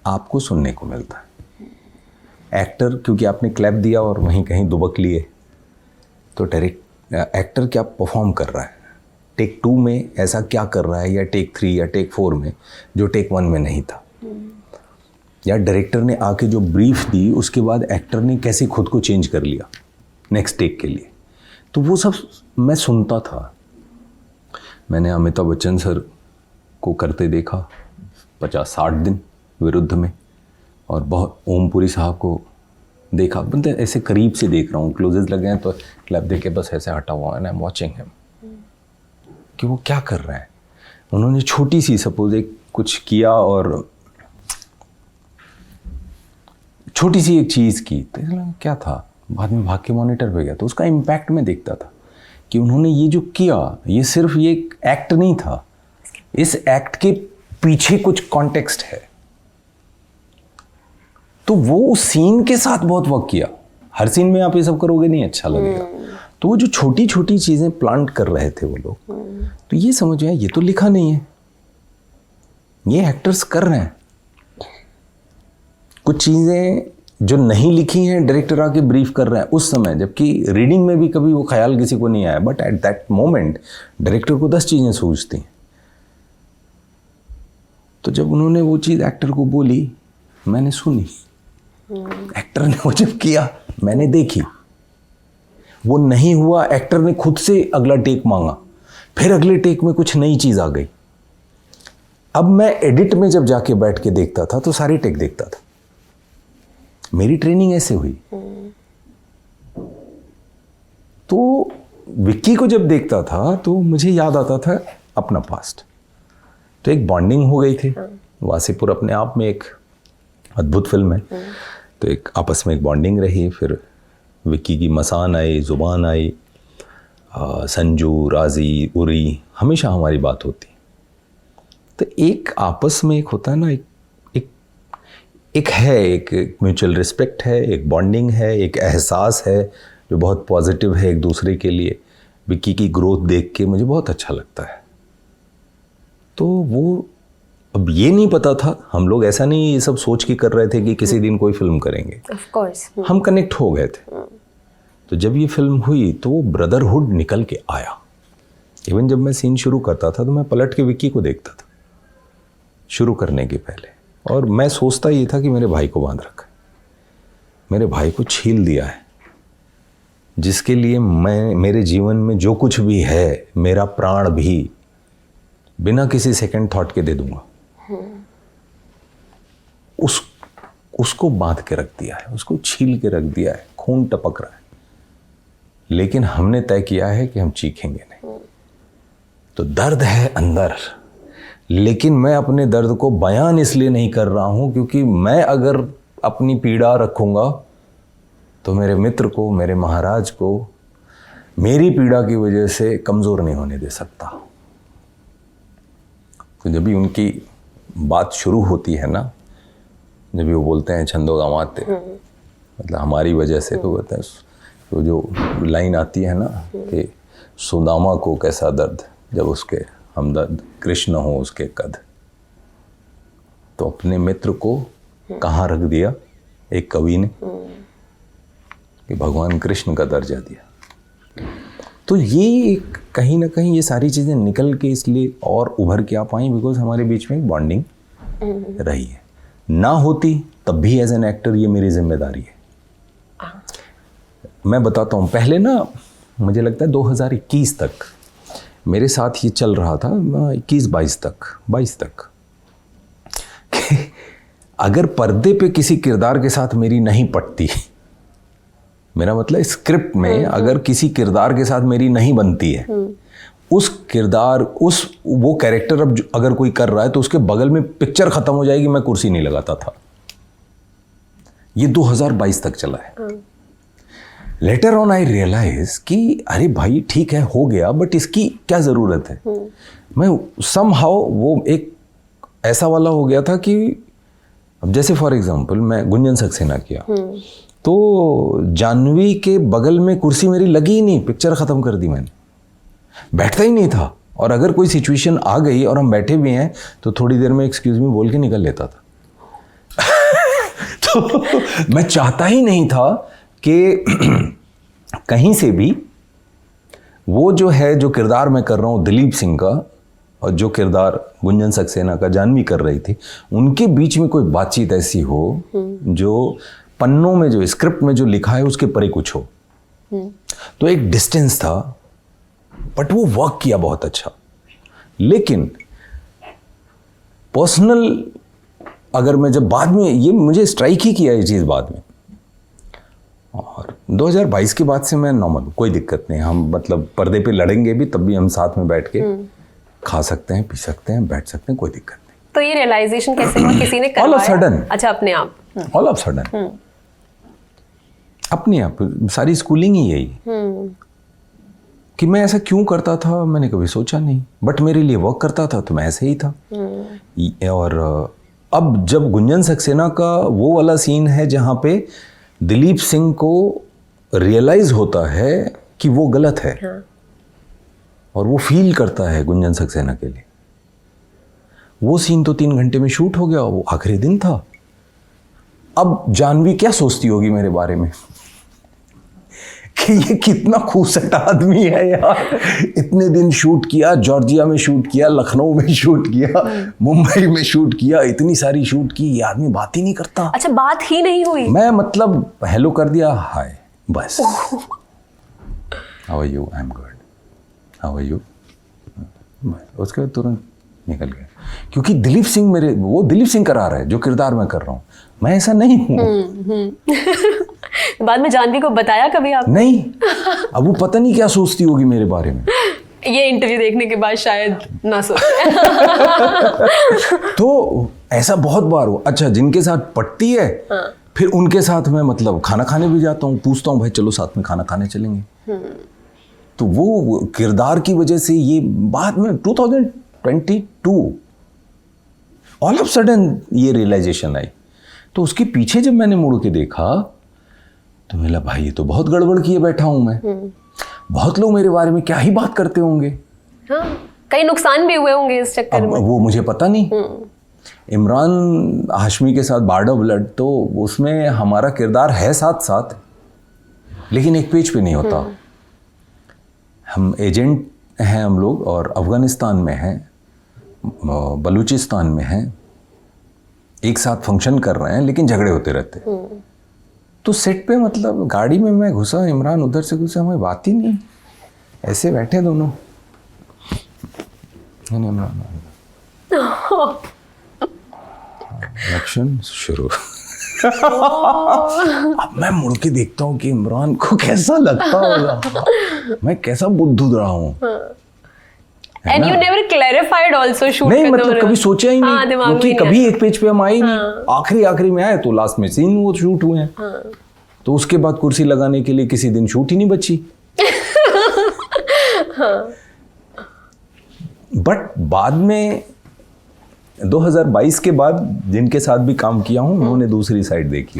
आपको सुनने को मिलता है। एक्टर क्योंकि आपने क्लैप दिया और वहीं कहीं दुबक लिए, तो एक्टर क्या परफॉर्म कर रहा है, टेक 2 में ऐसा क्या कर रहा है, या टेक 3 या टेक 4 में जो टेक 1 में नहीं था, या डायरेक्टर ने आके जो ब्रीफ दी उसके बाद एक्टर ने कैसे खुद को चेंज कर लिया नेक्स्ट टेक के लिए। तो वो सब मैं सुनता था। मैंने अमिताभ बच्चन सर को करते देखा 50-60 दिन विरुद्ध में, और बहुत ओमपुरी साहब को देखा, मतलब ऐसे करीब से देख रहा हूँ, क्लोजेस लगे हैं तो क्लैप देख के बस ऐसे हटा हुआ है, आई एम वाचिंग हिम कि वो क्या कर रहे हैं। उन्होंने छोटी सी सपोज एक कुछ किया और छोटी सी एक चीज़ की, तो क्या था, बाद में भाग के मॉनिटर पे गया तो उसका इम्पैक्ट मैं देखता था कि उन्होंने ये जो किया ये सिर्फ ये एक्ट नहीं था, इस एक्ट के पीछे कुछ कॉन्टेक्स्ट है। तो वो उस सीन के साथ बहुत वर्क किया। हर सीन में आप ये सब करोगे नहीं अच्छा लगेगा, तो वो जो छोटी छोटी चीज़ें प्लांट कर रहे थे वो लोग, तो ये समझ आया ये तो लिखा नहीं है, ये एक्टर्स कर रहे हैं। कुछ चीज़ें जो नहीं लिखी हैं डायरेक्टर आके ब्रीफ कर रहे हैं उस समय, जबकि रीडिंग में भी कभी वो ख्याल किसी को नहीं आया, but at that moment director को 10 चीज़ें सूझती हैं। तो जब उन्होंने वो चीज़ एक्टर को बोली, मैंने सुनी, एक्टर ने वो जब किया मैंने देखी, वो नहीं हुआ, एक्टर ने खुद से अगला टेक मांगा, फिर अगले टेक में कुछ नई चीज़ आ गई। अब मैं एडिट में जब जाके बैठ के देखता था तो सारी टेक देखता था। मेरी ट्रेनिंग ऐसे हुई। तो विक्की को जब देखता था तो मुझे याद आता था अपना पास्ट, तो एक बॉन्डिंग हो गई थी। वासेपुर अपने आप में एक अद्भुत फिल्म है, तो एक आपस में एक बॉन्डिंग रही। फिर विक्की की मसान आई, जुबान आई, संजू, राजी, उरी, हमेशा हमारी बात होती। तो एक आपस में एक होता है ना, एक म्यूचुअल रिस्पेक्ट है, एक बॉन्डिंग है, एक एहसास है जो बहुत पॉजिटिव है एक दूसरे के लिए। विक्की की ग्रोथ देख के मुझे बहुत अच्छा लगता है। तो वो अब ये नहीं पता था, हम लोग ऐसा नहीं ये सब सोच के कर रहे थे कि किसी दिन कोई फिल्म करेंगे, ऑफ कोर्स हम कनेक्ट हो गए थे। तो जब ये फिल्म हुई तो वो ब्रदरहुड निकल के आया। इवन जब मैं सीन शुरू करता था तो मैं पलट के विक्की को देखता था शुरू करने के पहले, और मैं सोचता ये था कि मेरे भाई को बांध रखा है, मेरे भाई को छील दिया है, जिसके लिए मैं मेरे जीवन में जो कुछ भी है, मेरा प्राण भी बिना किसी सेकंड थॉट के दे दूंगा, उसको बांध के रख दिया है, उसको छील के रख दिया है, खून टपक रहा है, लेकिन हमने तय किया है कि हम चीखेंगे नहीं। तो दर्द है अंदर, लेकिन मैं अपने दर्द को बयान इसलिए नहीं कर रहा हूं क्योंकि मैं अगर अपनी पीड़ा रखूंगा तो मेरे मित्र को, मेरे महाराज को मेरी पीड़ा की वजह से कमज़ोर नहीं होने दे सकता। तो जब भी उनकी बात शुरू होती है ना, जब भी वो बोलते हैं छंदो गमाते, मतलब हमारी वजह से, तो बोलते हैं तो जो लाइन आती है ना कि सुदामा को कैसा दर्द जब उसके हमदर्द कृष्ण हो उसके कद। तो अपने मित्र को कहाँ रख दिया एक कवि ने कि भगवान कृष्ण का दर्जा दिया। तो ये कहीं ना कहीं ये सारी चीज़ें निकल के इसलिए और उभर के आ पाई बिकॉज हमारे बीच में एक बॉन्डिंग रही है। ना होती तब भी एज एन एक्टर ये मेरी जिम्मेदारी है। मैं बताता हूँ, पहले ना मुझे लगता है 2021 तक मेरे साथ ये चल रहा था, 22 तक कि अगर पर्दे पे किसी किरदार के साथ मेरी नहीं पटती, मेरा मतलब स्क्रिप्ट में अगर किसी किरदार के साथ मेरी नहीं बनती है, उस किरदार वो कैरेक्टर अब अगर कोई कर रहा है तो उसके बगल में पिक्चर खत्म हो जाएगी, मैं कुर्सी नहीं लगाता था। ये 2022 तक चला है। लेटर ऑन आई रियलाइज कि अरे भाई ठीक है हो गया, बट इसकी क्या ज़रूरत है। मैं समहाउ वो एक ऐसा वाला हो गया था कि अब जैसे फॉर एग्जांपल मैं गुंजन सक्सेना किया तो जानवी के बगल में कुर्सी मेरी लगी ही नहीं, पिक्चर ख़त्म कर दी मैंने, बैठता ही नहीं था। और अगर कोई सिचुएशन आ गई और हम बैठे भी हैं तो थोड़ी देर में एक्सक्यूज मी बोल के निकल लेता था। तो मैं चाहता ही नहीं था कि कहीं से भी वो जो है जो किरदार मैं कर रहा हूँ दिलीप सिंह का और जो किरदार गुंजन सक्सेना का जानवी कर रही थी, उनके बीच में कोई बातचीत ऐसी हो जो पन्नों में जो स्क्रिप्ट में जो लिखा है उसके परे कुछ हो। तो एक डिस्टेंस था, बट वो वर्क किया बहुत अच्छा। लेकिन पर्सनल अगर मैं जब बाद में ये मुझे स्ट्राइक ही किया ये चीज़ बाद में, और 2022 के बाद से मैं नॉर्मल, कोई दिक्कत नहीं, हम मतलब पर्दे पे लड़ेंगे भी तब भी हम साथ में बैठ के खा सकते हैं, पी सकते हैं, बैठ सकते हैं, कोई दिक्कत नहीं। तो ये रियलाइजेशन कैसे हुआ, किसी ने करवाया? All of sudden. अच्छा, अपने आप? ऑल ऑफ सडन अपने आप। सारी स्कूलिंग ही यही कि मैं ऐसा क्यों करता था मैंने कभी सोचा नहीं, बट मेरे लिए वर्क करता था तो मैं ऐसे ही था। और अब जब गुंजन सक्सेना का वो वाला सीन है जहाँ पे दिलीप सिंह को रियलाइज होता है कि वो गलत है, और वो फील करता है गुंजन सक्सेना के लिए, वो सीन तो 3 घंटे में शूट हो गया, वो आखिरी दिन था। अब जानवी क्या सोचती होगी मेरे बारे में कि ये कितना खूबसूरत आदमी है यार, इतने दिन शूट किया, जॉर्जिया में शूट किया, लखनऊ में शूट किया, मुंबई में शूट किया, इतनी सारी शूट की, ये आदमी बात ही नहीं करता। अच्छा, बात ही नहीं हुई? मैं मतलब हेलो कर दिया, हाय, बस। How are you? I am good. How are you? उसके बाद तुरंत निकल गया, क्योंकि दिलीप सिंह वो दिलीप सिंह करा रहा है जो किरदार मैं कर रहा हूँ, मैं ऐसा नहीं हूँ। बाद में जानवी को बताया कभी आप? नहीं, अब वो पता नहीं क्या सोचती होगी मेरे बारे में। ये इंटरव्यू देखने के बाद शायद ना सोचे। तो ऐसा बहुत बार हुआ। अच्छा, जिनके साथ पटती है फिर उनके साथ मैं मतलब खाना खाने भी जाता हूँ, पूछता हूँ भाई चलो साथ में खाना खाने चलेंगे। तो वो किरदार की वजह से ये बाद में 2022 ऑल ऑफ सडन ये रियलाइजेशन आई। तो उसके पीछे जब मैंने मुड़ के देखा तो मिला भाई ये तो बहुत गड़बड़ किए बैठा हूं मैं। बहुत लोग मेरे बारे में क्या ही बात करते होंगे। हाँ, कई नुकसान भी हुए होंगे इस चक्कर में। वो मुझे पता नहीं। इमरान हाशमी के साथ बार्ड ऑफ ब्लड, तो उसमें हमारा किरदार है साथ साथ, लेकिन एक पेज पे नहीं होता। हम एजेंट हैं हम लोग, और अफगानिस्तान में हैं, बलूचिस्तान में हैं, एक साथ फंक्शन कर रहे हैं लेकिन झगड़े होते रहते। तो सेट पे मतलब गाड़ी में मैं घुसा, इमरान उधर से घुसा, हमें बात ही नहीं, ऐसे बैठे दोनों। इमरान एक्शन शुरू। अब मैं मुड़ के देखता हूँ कि इमरान को कैसा लगता होगा, मैं कैसा बुद्धू रहा हूँ। And you never clarified also shoot नहीं, मतलब कभी सोचा ही नहीं, क्योंकि कभी एक पेज पे हम आए ही नहीं। आखिरी में आए तो लास्ट में सीन वो शूट हुए हैं। तो उसके बाद कुर्सी लगाने के लिए किसी दिन शूट ही नहीं बची। बट बाद में 2022 के बाद जिनके साथ भी काम किया हूँ उन्होंने दूसरी साइड देखी।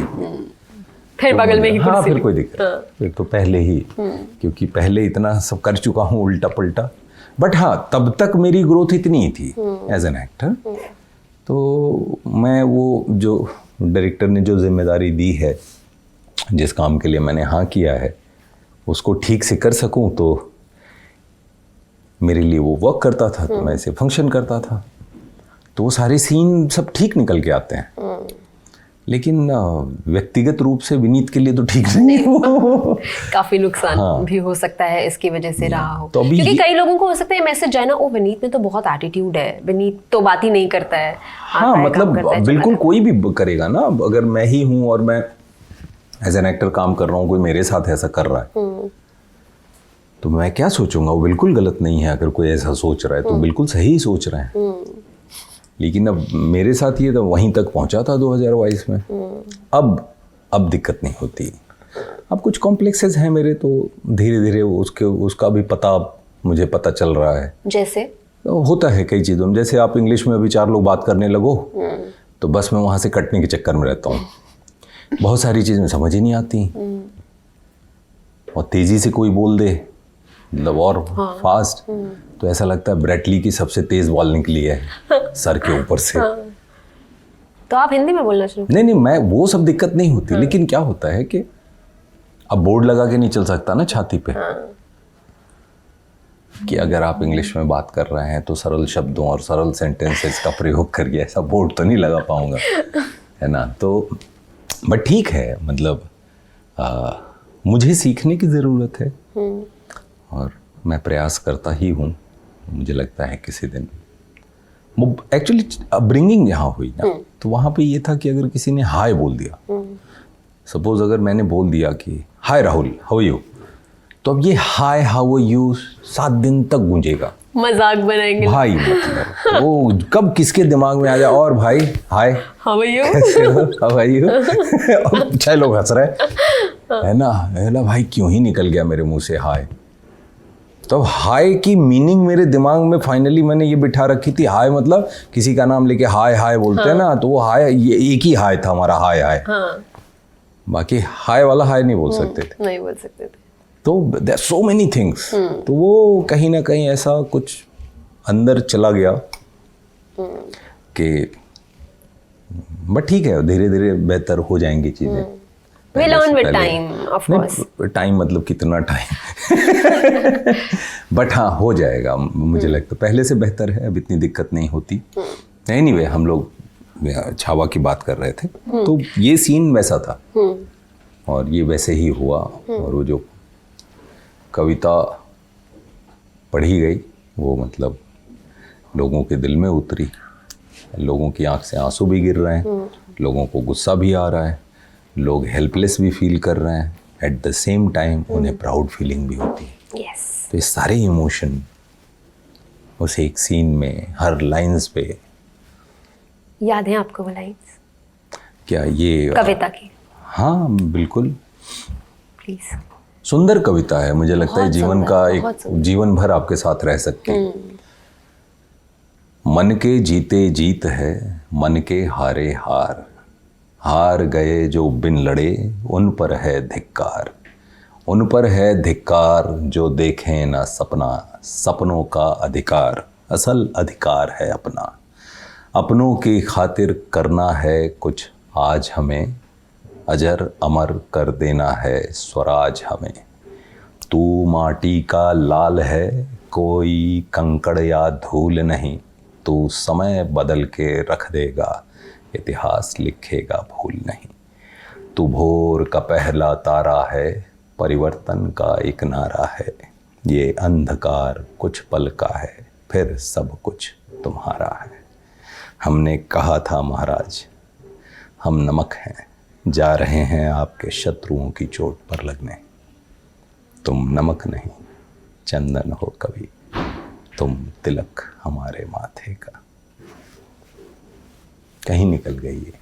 फिर बगल में ही हाँ, कुर्सी फिर लगी। कोई दिक्कत एक तो पहले ही, क्योंकि पहले इतना सब कर चुका हूँ उल्टा पुल्टा। बट हाँ, तब तक मेरी ग्रोथ इतनी ही थी एज एन एक्टर। तो मैं वो जो डायरेक्टर ने जो जिम्मेदारी दी है, जिस काम के लिए मैंने हाँ किया है, उसको ठीक से कर सकूं, तो मेरे लिए वो वर्क करता था, तो मैं इसे फंक्शन करता था, तो वो सारे सीन सब ठीक निकल के आते हैं। लेकिन व्यक्तिगत रूप से विनीत के लिए तो ठीक नहीं हो। काफी नुकसान हाँ। भी हो सकता है इसकी वजह से रहा हो। तो अभी क्योंकि ये- कई लोगों को हो सकता है मैसेज जाए ना, ओ विनीत में तो बहुत एटीट्यूड है, विनीत तो बात ही नहीं करता है। हाँ, आता है, मतलब काम करता है, बिल्कुल चला कोई भी करेगा ना। अगर मैं ही हूँ और मैं एज एन एक्टर काम कर रहा हूँ, कोई मेरे साथ ऐसा कर रहा है, तो मैं क्या सोचूंगा? वो बिल्कुल गलत नहीं है। अगर कोई ऐसा सोच रहा है तो बिल्कुल सही सोच रहे हैं। लेकिन अब मेरे साथ ये तो वहीं तक पहुंचा था 2022 में। अब दिक्कत नहीं होती। अब कुछ कॉम्प्लेक्सेस हैं मेरे, तो धीरे धीरे उसका भी मुझे पता चल रहा है। जैसे तो होता है कई चीज़ों में। जैसे आप इंग्लिश में अभी 4 लोग बात करने लगो, तो बस मैं वहाँ से कटने के चक्कर में रहता हूँ। बहुत सारी चीज़ें समझ ही नहीं आती, और तेज़ी से कोई बोल दे, मतलब और फास्ट, तो ऐसा लगता है ब्रेटली की सबसे तेज़ बॉल निकली है सर के ऊपर से। तो आप हिंदी में बोलना शुरू। नहीं, मैं वो सब दिक्कत नहीं होती। लेकिन क्या होता है कि अब बोर्ड लगा के नहीं चल सकता ना छाती पे, कि अगर आप इंग्लिश में बात कर रहे हैं तो सरल शब्दों और सरल सेंटेंसेस का प्रयोग करके ऐसा बोर्ड तो नहीं लगा पाऊंगा, है ना। तो बट ठीक है, मतलब मुझे सीखने की ज़रूरत है, और मैं प्रयास करता ही हूँ। मुझे लगता है किसी दिन एक्चुअली अपब्रिंगिंग यहाँ हुई ना, तो वहाँ पे ये था कि अगर किसी ने हाय बोल दिया, सपोज अगर मैंने बोल दिया कि हाय राहुल हाउ आर यू, तो अब ये हाय हाउ आर यू 7 दिन तक गूंजेगा। मजाक बनाएंगे भाई मतलब वो कब किसके दिमाग में आ जाए, और भाई हाय हाउ आर यू, कैसे हो, हाउ आर यू, और 6 लोग हंस रहे है ना भाई क्यों ही निकल गया मेरे मुंह से हाय। तो हाय की मीनिंग मेरे दिमाग में फाइनली मैंने ये बिठा रखी थी। हाय मतलब किसी का नाम लेके हाय हाय बोलते हैं ना, तो वो हाय, ये एक ही हाय था हमारा, हाय हाय। बाकी हाय वाला हाय नहीं बोल सकते थे। नहीं बोल सकते थे। तो देयर सो मेनी थिंग्स। तो वो कहीं ना कहीं ऐसा कुछ अंदर चला गया कि, बट ठीक है, धीरे धीरे बेहतर हो जाएंगी चीजें। We learn with time, of course. Time मतलब कितना टाइम बट हाँ, हो जाएगा मुझे लगता है। पहले से बेहतर है, अब इतनी दिक्कत नहीं होती। एनीवे, हम लोग छावा की बात कर रहे थे, तो ये सीन वैसा था और ये वैसे ही हुआ। और वो जो कविता पढ़ी गई वो मतलब लोगों के दिल में उतरी, लोगों की आंख से आंसू भी गिर रहे हैं, लोगों को गुस्सा भी आ रहा है, लोग हेल्पलेस भी फील कर रहे हैं, एट द सेम टाइम उन्हें प्राउड फीलिंग भी होती है। Yes. तो ये सारे इमोशन उस एक सीन में हर लाइंस पे। याद है आपको वो लाइन्स क्या ये कविता की? हाँ बिल्कुल, प्लीज। सुंदर कविता है। मुझे लगता है बहुत जीवन सुंदर, का बहुत एक सुंदर। जीवन भर आपके साथ रह सकती है। मन के जीते जीत है, मन के हारे हार, हार गए जो बिन लड़े उन पर है धिक्कार, उन पर है धिक्कार जो देखें ना सपना, सपनों का अधिकार असल अधिकार है अपना, अपनों की खातिर करना है कुछ आज हमें, अजर अमर कर देना है स्वराज हमें, तू माटी का लाल है कोई कंकड़ या धूल नहीं, तू समय बदल के रख देगा इतिहास लिखेगा भूल नहीं, तू भोर का पहला तारा है परिवर्तन का एक नारा है, ये अंधकार कुछ पल का है फिर सब कुछ तुम्हारा है। हमने कहा था महाराज हम नमक हैं, जा रहे हैं आपके शत्रुओं की चोट पर लगने, तुम नमक नहीं चंदन हो कभी, तुम तिलक हमारे माथे का। कहीं निकल गई है।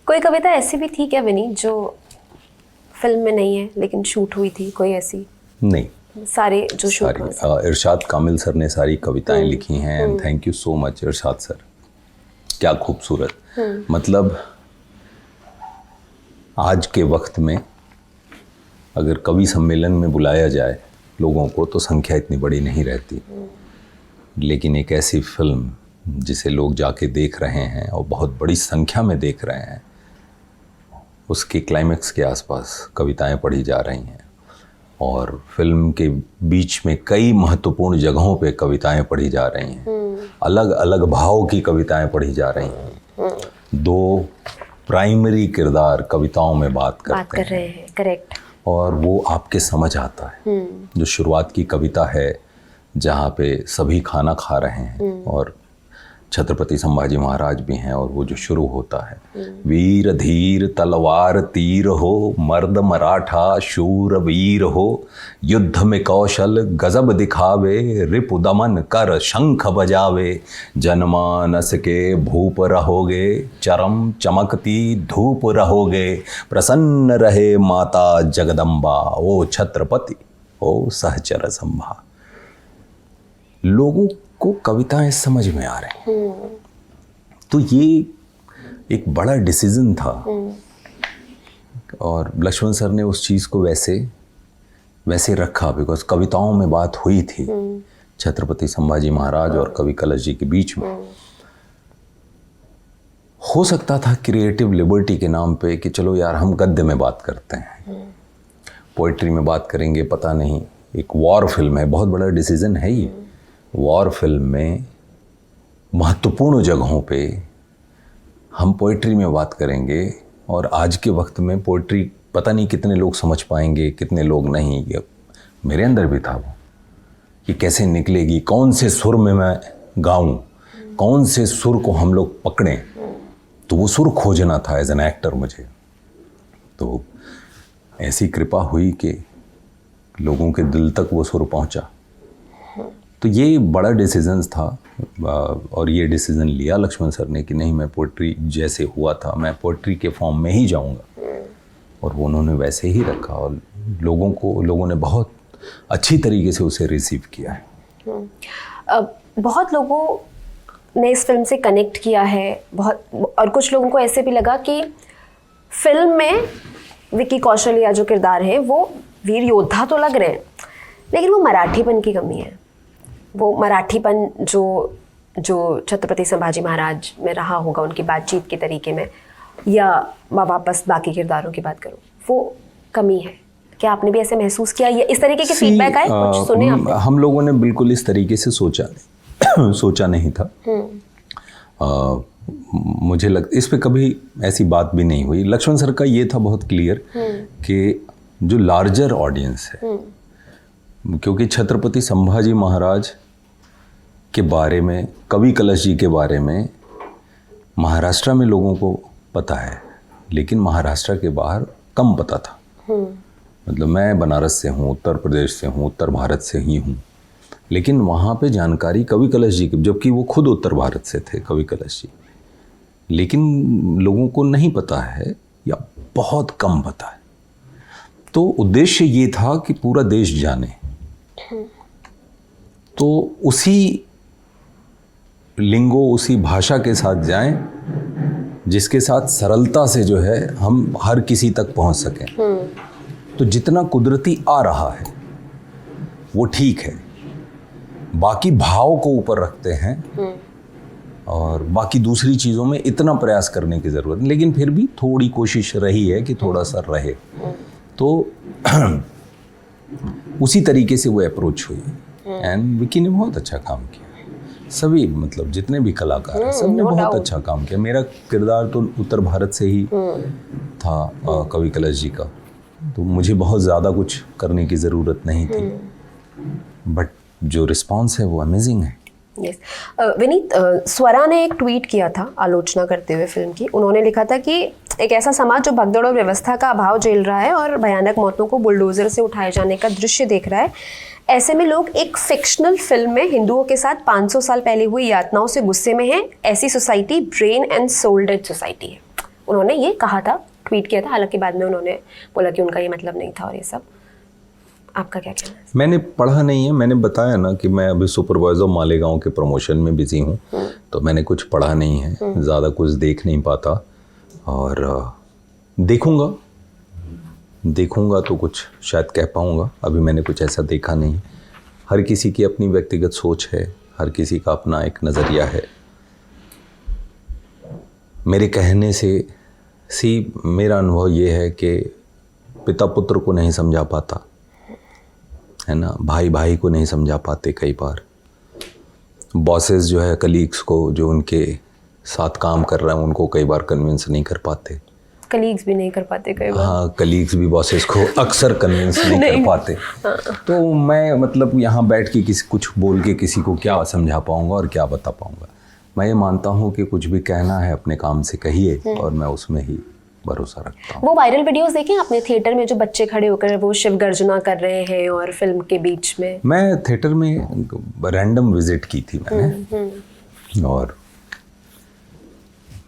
कोई कविता ऐसी भी थी क्या विनी जो फिल्म में नहीं है लेकिन शूट हुई थी, कोई ऐसी? नहीं, सारे जो शूट सारी इरशाद कामिल सर ने सारी कविताएं लिखी हैं। And thank you so much Irshad sir, क्या खूबसूरत। मतलब आज के वक्त में अगर कवि सम्मेलन में बुलाया जाए लोगों को तो संख्या इतनी बड़ी नहीं रहती, लेकिन एक ऐसी फिल्म जिसे लोग जाके देख रहे हैं और बहुत बड़ी संख्या में देख रहे हैं, उसके क्लाइमेक्स के आसपास कविताएं पढ़ी जा रही हैं और फिल्म के बीच में कई महत्वपूर्ण जगहों पे कविताएं पढ़ी जा रही हैं, अलग अलग भाव की कविताएं पढ़ी जा रही हैं। दो प्राइमरी किरदार कविताओं में बात कर रहे हैं, करेक्ट, और वो आपके समझ आता है। जो शुरुआत की कविता है जहाँ पे सभी खाना खा रहे हैं और छत्रपति संभाजी महाराज भी हैं, और वो जो शुरू होता है, वीर धीर तलवार तीर हो, मर्द मराठा शूर वीर हो, युद्ध में कौशल गजब दिखावे, रिपु दमन कर शंख बजावे, जनमानस के भूप रहोगे, चरम चमकती धूप रहोगे, प्रसन्न रहे माता जगदम्बा, ओ छत्रपति ओ सहचर संभा। लोगों को कविताएं समझ में आ रही हैं। तो ये एक बड़ा डिसीजन था और लक्ष्मण सर ने उस चीज़ को वैसे रखा, बिकॉज कविताओं में बात हुई थी छत्रपति संभाजी महाराज और कवि कलश जी के बीच में। हो सकता था क्रिएटिव लिबर्टी के नाम पे कि चलो यार हम गद्य में बात करते हैं, पोइट्री में बात करेंगे, पता नहीं, एक वॉर फिल्म है, बहुत बड़ा डिसीजन है ये। वॉर फिल्म में महत्वपूर्ण जगहों पे हम पोइट्री में बात करेंगे, और आज के वक्त में पोइट्री पता नहीं कितने लोग समझ पाएंगे, कितने लोग नहीं। मेरे अंदर भी था वो कि कैसे निकलेगी, कौन से सुर में मैं गाऊं, कौन से सुर को हम लोग पकड़ें। तो वो सुर खोजना था एज एन एक्टर मुझे। तो ऐसी कृपा हुई कि लोगों के दिल तक वो सुर पहुंचा। तो ये बड़ा डिसीजन था, और ये डिसीजन लिया लक्ष्मण सर ने कि नहीं, मैं पोइट्री जैसे हुआ था मैं पोइट्री के फॉर्म में ही जाऊंगा, और वो उन्होंने वैसे ही रखा, और लोगों ने बहुत अच्छी तरीके से उसे रिसीव किया है। बहुत लोगों ने इस फिल्म से कनेक्ट किया है, और कुछ लोगों को ऐसे भी लगा कि फिल्म में विकी कौशल या जो किरदार है वो वीर योद्धा तो लग रहे हैं, लेकिन वो मराठीपन की कमी है। वो मराठीपन जो छत्रपति संभाजी महाराज में रहा होगा उनकी बातचीत के तरीके में, या मैं वापस बाकी किरदारों की बात करूं, वो कमी है। क्या आपने भी ऐसे महसूस किया, या इस तरीके के फीडबैक आए, कुछ सुने आपने? हम लोगों ने बिल्कुल इस तरीके से सोचा नहीं था। मुझे इस पे कभी ऐसी बात भी नहीं हुई। लक्ष्मण सर का ये था बहुत क्लियर कि जो लार्जर ऑडियंस है, क्योंकि छत्रपति संभाजी महाराज के बारे में, कवि कलश जी के बारे में महाराष्ट्र में लोगों को पता है, लेकिन महाराष्ट्र के बाहर कम पता था। मतलब मैं बनारस से हूँ, उत्तर प्रदेश से हूँ, उत्तर भारत से ही हूँ, लेकिन वहाँ पे जानकारी कवि कलश जी की, जबकि वो खुद उत्तर भारत से थे कवि कलश जी, लेकिन लोगों को नहीं पता है या बहुत कम पता है। तो उद्देश्य ये था कि पूरा देश जाने। तो उसी लिंगो, उसी भाषा के साथ जाएं जिसके साथ सरलता से जो है हम हर किसी तक पहुंच सकें। तो जितना कुदरती आ रहा है वो ठीक है, बाकी भाव को ऊपर रखते हैं और बाकी दूसरी चीज़ों में इतना प्रयास करने की ज़रूरत नहीं, लेकिन फिर भी थोड़ी कोशिश रही है कि थोड़ा सा रहे। तो उसी तरीके से वो अप्रोच हुई, एंड विकी ने बहुत अच्छा काम किया। सभी, मतलब जितने भी कलाकार हैं, सबने बहुत अच्छा काम किया। मेरा किरदार तो उत्तर भारत से ही था, कवि कलश जी का, तो मुझे बहुत ज़्यादा कुछ करने की ज़रूरत नहीं थी, बट जो रिस्पॉन्स है वो अमेजिंग है। यस विनीत, स्वरा ने एक ट्वीट किया था आलोचना करते हुए फिल्म की। उन्होंने लिखा था कि एक ऐसा समाज जो भगदड़ और व्यवस्था का अभाव झेल रहा है और भयानक मौतों को बुलडोजर से उठाए जाने का दृश्य देख रहा है, ऐसे में लोग एक फिक्शनल फिल्म में हिंदुओं के साथ 500 साल पहले हुई यातनाओं से गुस्से में हैं। ऐसी society brain and soul dead society है। उन्होंने ये कहा था, ट्वीट किया था, हालांकि बाद में उन्होंने बोला कि उनका ये मतलब नहीं था और ये सब। आपका क्या कहना है? मैंने पढ़ा नहीं है, मैंने बताया ना कि मैं अभी सुपरवाइजर मालेगांव के प्रमोशन में बिजी हूँ, तो मैंने कुछ पढ़ा नहीं है, ज़्यादा कुछ देख नहीं पाता। और देखूंगा तो कुछ शायद कह पाऊंगा। अभी मैंने कुछ ऐसा देखा नहीं। हर किसी की अपनी व्यक्तिगत सोच है, हर किसी का अपना एक नज़रिया है। मेरे कहने से मेरा अनुभव ये है कि पिता पुत्र को नहीं समझा पाता है ना, भाई भाई को नहीं समझा पाते। कई बार बॉसेस जो है कलीग्स को, जो उनके साथ काम कर रहे हैं, उनको कई बार कन्विंस नहीं कर पाते। कलीग्स भी नहीं कर पाते कई बार। हाँ, कलीग्स भी बॉसेस को अक्सर कन्विंस नहीं कर पाते। तो मैं मतलब यहाँ बैठ के कुछ बोल के किसी को क्या समझा पाऊँगा और क्या बता पाऊँगा। मैं ये मानता हूँ कि कुछ भी कहना है अपने काम से कहिए, और मैं उसमें ही भरोसा रखता हूँ। वो वायरल वीडियोस देखे आपने थिएटर में, जो बच्चे खड़े होकर वो शिव गर्जना कर रहे हैं और फिल्म के बीच में? मैं थिएटर में रैंडम विजिट की थी मैंने, और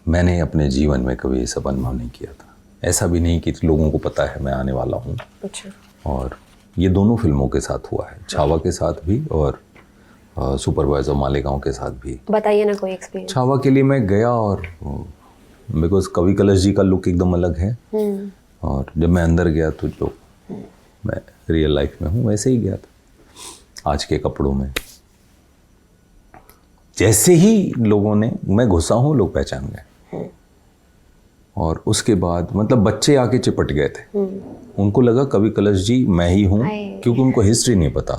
मैंने अपने जीवन में कभी ये सब अनुभव नहीं किया था। ऐसा भी नहीं कि लोगों को पता है मैं आने वाला हूँ। अच्छा। और ये दोनों फिल्मों के साथ हुआ है, छावा के साथ भी और सुपरवाइजर मालेगांव के साथ भी। बताइए ना कोई एक्सपीरियंस। छावा के लिए मैं गया, और बिकॉज कवि कलश जी का लुक एकदम अलग है, और जब मैं अंदर गया तो जो मैं रियल लाइफ में हूँ वैसे ही गया था, आज के कपड़ों में। जैसे ही लोगों ने, मैं घुसा हूँ, लोग पहचान गए। और उसके बाद मतलब बच्चे आके चिपट गए थे, उनको लगा कवि कलश जी मैं ही हूँ, क्योंकि उनको हिस्ट्री नहीं पता,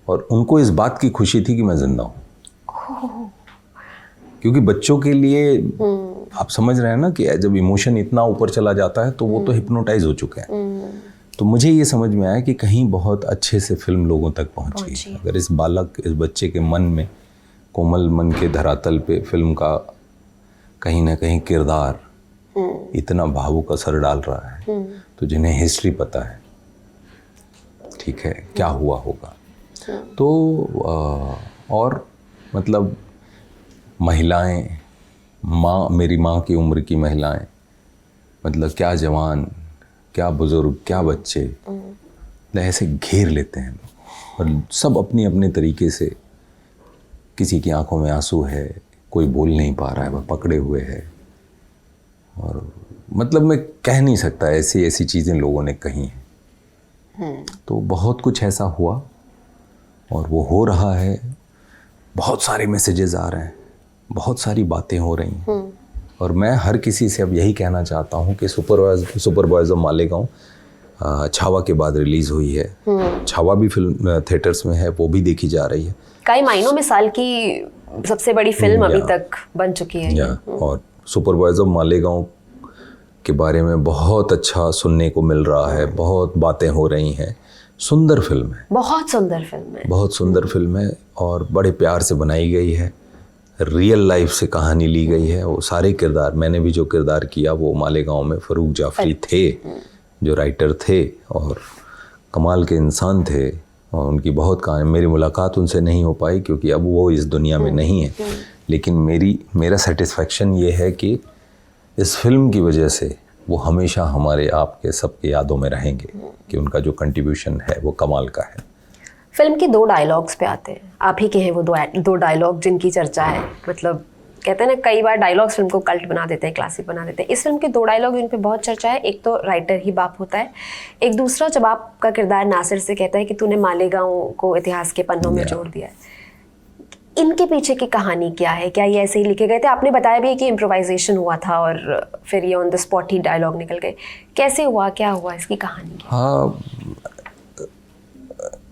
और उनको इस बात की खुशी थी कि मैं जिंदा हूँ। क्योंकि बच्चों के लिए आप समझ रहे हैं ना कि जब इमोशन इतना ऊपर चला जाता है तो वो तो हिप्नोटाइज हो चुके हैं। तो मुझे ये समझ में आया कि कहीं बहुत अच्छे से फिल्म लोगों तक पहुंची। अगर इस बच्चे के मन में, कोमल मन के धरातल पे फिल्म का कहीं ना कहीं किरदार इतना भावुक असर डाल रहा है, तो जिन्हें हिस्ट्री पता है, ठीक है, क्या हुआ होगा, तो और मतलब महिलाएं, मेरी माँ की उम्र की महिलाएं, मतलब क्या जवान, क्या बुजुर्ग, क्या बच्चे, ऐसे घेर लेते हैं, और सब अपनी अपने तरीके से। किसी की आंखों में आंसू है, कोई बोल नहीं पा रहा है, वह पकड़े हुए है, और मतलब मैं कह नहीं सकता, ऐसी ऐसी चीज़ें लोगों ने कही हैं। तो बहुत कुछ ऐसा हुआ, और वो हो रहा है। बहुत सारे मैसेजेस आ रहे हैं, बहुत सारी बातें हो रही हैं, और मैं हर किसी से अब यही कहना चाहता हूँ कि सुपरवाइजर मालेगांव छावा के बाद रिलीज़ हुई है। छावा भी फिल्म थिएटर्स में है, वो भी देखी जा रही है। कई महीनों में साल की सबसे बड़ी फिल्म अभी तक बन चुकी है। और सुपरवाइजर मालेगांव के बारे में बहुत अच्छा सुनने को मिल रहा है, बहुत बातें हो रही हैं। सुंदर फिल्म है, बहुत सुंदर फिल्म है, बहुत सुंदर फिल्म है, और बड़े प्यार से बनाई गई है। रियल लाइफ से कहानी ली गई है। वो सारे किरदार, मैंने भी जो किरदार किया वो मालेगांव में फरूक जाफरी थे, जो राइटर थे, और कमाल के इंसान थे, और उनकी बहुत कहानी। मेरी मुलाकात उनसे नहीं हो पाई क्योंकि अब वो इस दुनिया में नहीं है, लेकिन मेरा सेटिस्फेक्शन ये है कि इस फिल्म की वजह से वो हमेशा हमारे, आपके सबके यादों में रहेंगे, कि उनका जो कंट्रीब्यूशन है वो कमाल का है। फिल्म के 2 डायलॉग्स पे आते हैं, आप ही के हैं वो 2 डायलॉग जिनकी चर्चा है। मतलब कहते हैं ना, कई बार डायलॉग्स फिल्म को कल्ट बना देते हैं, क्लासिक बना देते हैं। इस फिल्म के 2 डायलॉग जिन पे बहुत चर्चा है, एक तो राइटर ही बाप होता है, एक दूसरा जब आपका किरदार नासिर से कहता है कि तूने मालेगांव को इतिहास के पन्नों में जोड़ दिया है। इनके पीछे की कहानी क्या है? क्या ये ऐसे ही लिखे गए थे? आपने बताया भी कि इम्प्रोवाइजेशन हुआ था और फिर ये ऑन द स्पॉट ही डायलॉग निकल गए। कैसे हुआ, क्या हुआ, इसकी कहानी क्या? हाँ,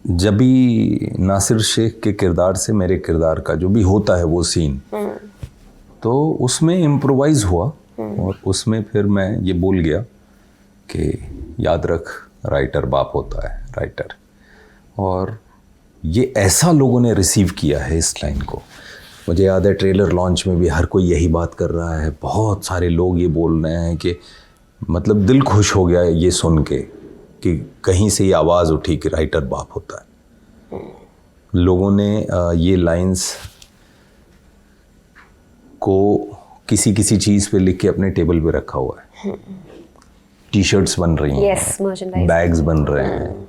जब भी नासिर शेख के किरदार से मेरे किरदार का जो भी होता है वो सीन, तो उसमें इम्प्रोवाइज हुआ, और उसमें फिर मैं ये बोल गया कि याद रख, राइटर बाप होता है, राइटर। और ये ऐसा लोगों ने रिसीव किया है इस लाइन को। मुझे याद है ट्रेलर लॉन्च में भी हर कोई यही बात कर रहा है, बहुत सारे लोग ये बोल रहे हैं कि मतलब दिल खुश हो गया ये सुन के कि कहीं से ये आवाज़ उठी कि राइटर बाप होता है। लोगों ने ये लाइंस को किसी किसी चीज़ पे लिख के अपने टेबल पे रखा हुआ है। टी शर्ट्स बन रही हैं, Yes, merchandise. बैग्स बन रहे हैं,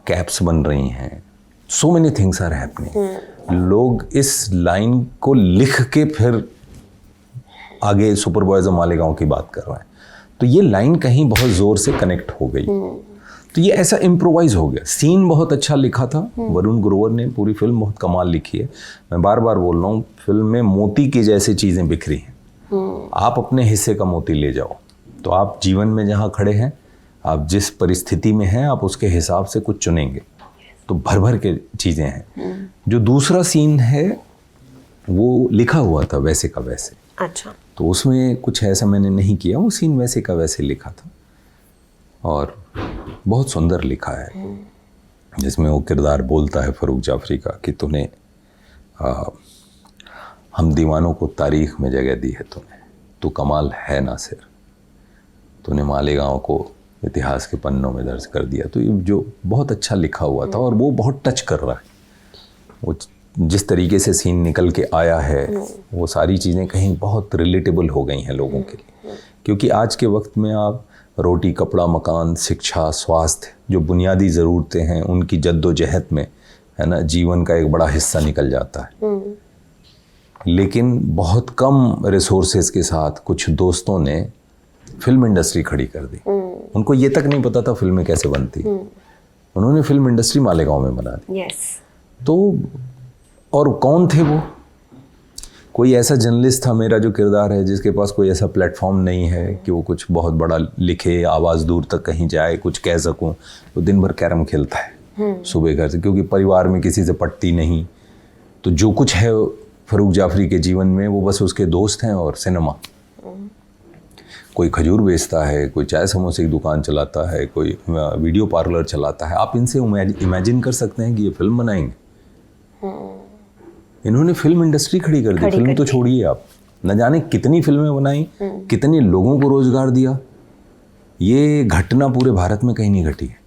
कैप्स बन रही हैं, so many things are happening. लोग इस लाइन को लिख के फिर आगे सुपरवाइजर मालेगांव की बात कर रहे हैं, तो ये लाइन कहीं बहुत ज़ोर से कनेक्ट हो गई। तो ये ऐसा इम्प्रोवाइज हो गया। सीन बहुत अच्छा लिखा था, वरुण ग्रोवर ने पूरी फिल्म बहुत कमाल लिखी है। मैं बार बार बोल रहा हूँ, फिल्म में मोती की जैसी चीज़ें बिखरी हैं। आप अपने हिस्से का मोती ले जाओ, तो आप जीवन में जहाँ खड़े हैं, आप जिस परिस्थिति में हैं, आप उसके हिसाब से कुछ चुनेंगे, तो भर भर के चीज़ें हैं। जो दूसरा सीन है वो लिखा हुआ था वैसे का वैसे। अच्छा। तो उसमें कुछ ऐसा मैंने नहीं किया, वो सीन वैसे का वैसे लिखा था और बहुत सुंदर लिखा है, जिसमें वो किरदार बोलता है फरूक जाफरी का कि तूने हम दीवानों को तारीख में जगह दी है, तू कमाल है नासिर, तूने मालेगांव को इतिहास के पन्नों में दर्ज कर दिया। तो ये जो बहुत अच्छा लिखा हुआ था और वो बहुत टच कर रहा है। वो जिस तरीके से सीन निकल के आया है, वो सारी चीज़ें कहीं बहुत रिलेटेबल हो गई हैं लोगों के लिए, क्योंकि आज के वक्त में आप रोटी, कपड़ा, मकान, शिक्षा, स्वास्थ्य, जो बुनियादी ज़रूरतें हैं, उनकी जद्दोजहद में है ना, जीवन का एक बड़ा हिस्सा निकल जाता है। लेकिन बहुत कम रिसोर्सेज के साथ कुछ दोस्तों ने फिल्म इंडस्ट्री खड़ी कर दी। उनको ये तक नहीं पता था फिल्में कैसे बनती, उन्होंने फिल्म इंडस्ट्री मालेगांव में बना दी। तो और कौन थे वो? कोई ऐसा जर्नलिस्ट था, मेरा जो किरदार है, जिसके पास कोई ऐसा प्लेटफॉर्म नहीं है कि वो कुछ बहुत बड़ा लिखे, आवाज़ दूर तक कहीं जाए, कुछ कह सकूं। तो दिन भर कैरम खेलता है सुबह घर से, क्योंकि परिवार में किसी से पटती नहीं। तो जो कुछ है फरूक जाफरी के जीवन में, वो बस उसके दोस्त हैं और सिनेमा। कोई खजूर बेचता है, कोई चाय समोसे की दुकान चलाता है, कोई वीडियो पार्लर चलाता है। आप इनसे इमेजिन कर सकते हैं कि ये फिल्म बनाएंगे? इन्होंने फिल्म इंडस्ट्री खड़ी कर दी। फिल्म तो छोड़िए आप, न जाने कितनी फिल्में बनाई, कितने लोगों को रोजगार दिया। ये घटना पूरे भारत में कहीं नहीं घटी है।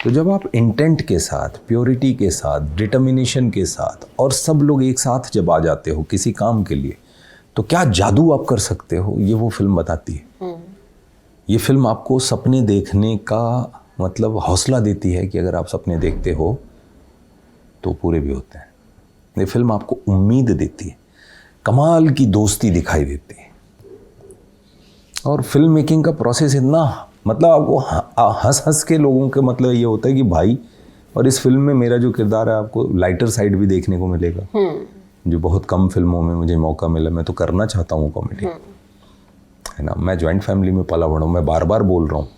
तो जब आप इंटेंट के साथ, प्योरिटी के साथ, डिटर्मिनेशन के साथ और सब लोग एक साथ जब आ जाते हो किसी काम के लिए, तो क्या जादू आप कर सकते हो, ये वो फिल्म बताती है। ये फिल्म आपको सपने देखने का मतलब हौसला देती है कि अगर आप सपने देखते हो तो पूरे भी होते हैं। ये फिल्म आपको उम्मीद देती है, कमाल की दोस्ती दिखाई देती है। और फिल्म मेकिंग का प्रोसेस इतना, मतलब आपको हंस हंस के लोगों के मतलब ये होता है कि भाई। और इस फिल्म में मेरा जो किरदार है, आपको लाइटर साइड भी देखने को मिलेगा, जो बहुत कम फिल्मों में मुझे मौका मिला। मैं तो करना चाहता हूँ कॉमेडी, है ना। मैं जॉइंट फैमिली में पला बड़ा हूँ। मैं बार बार बोल रहा हूँ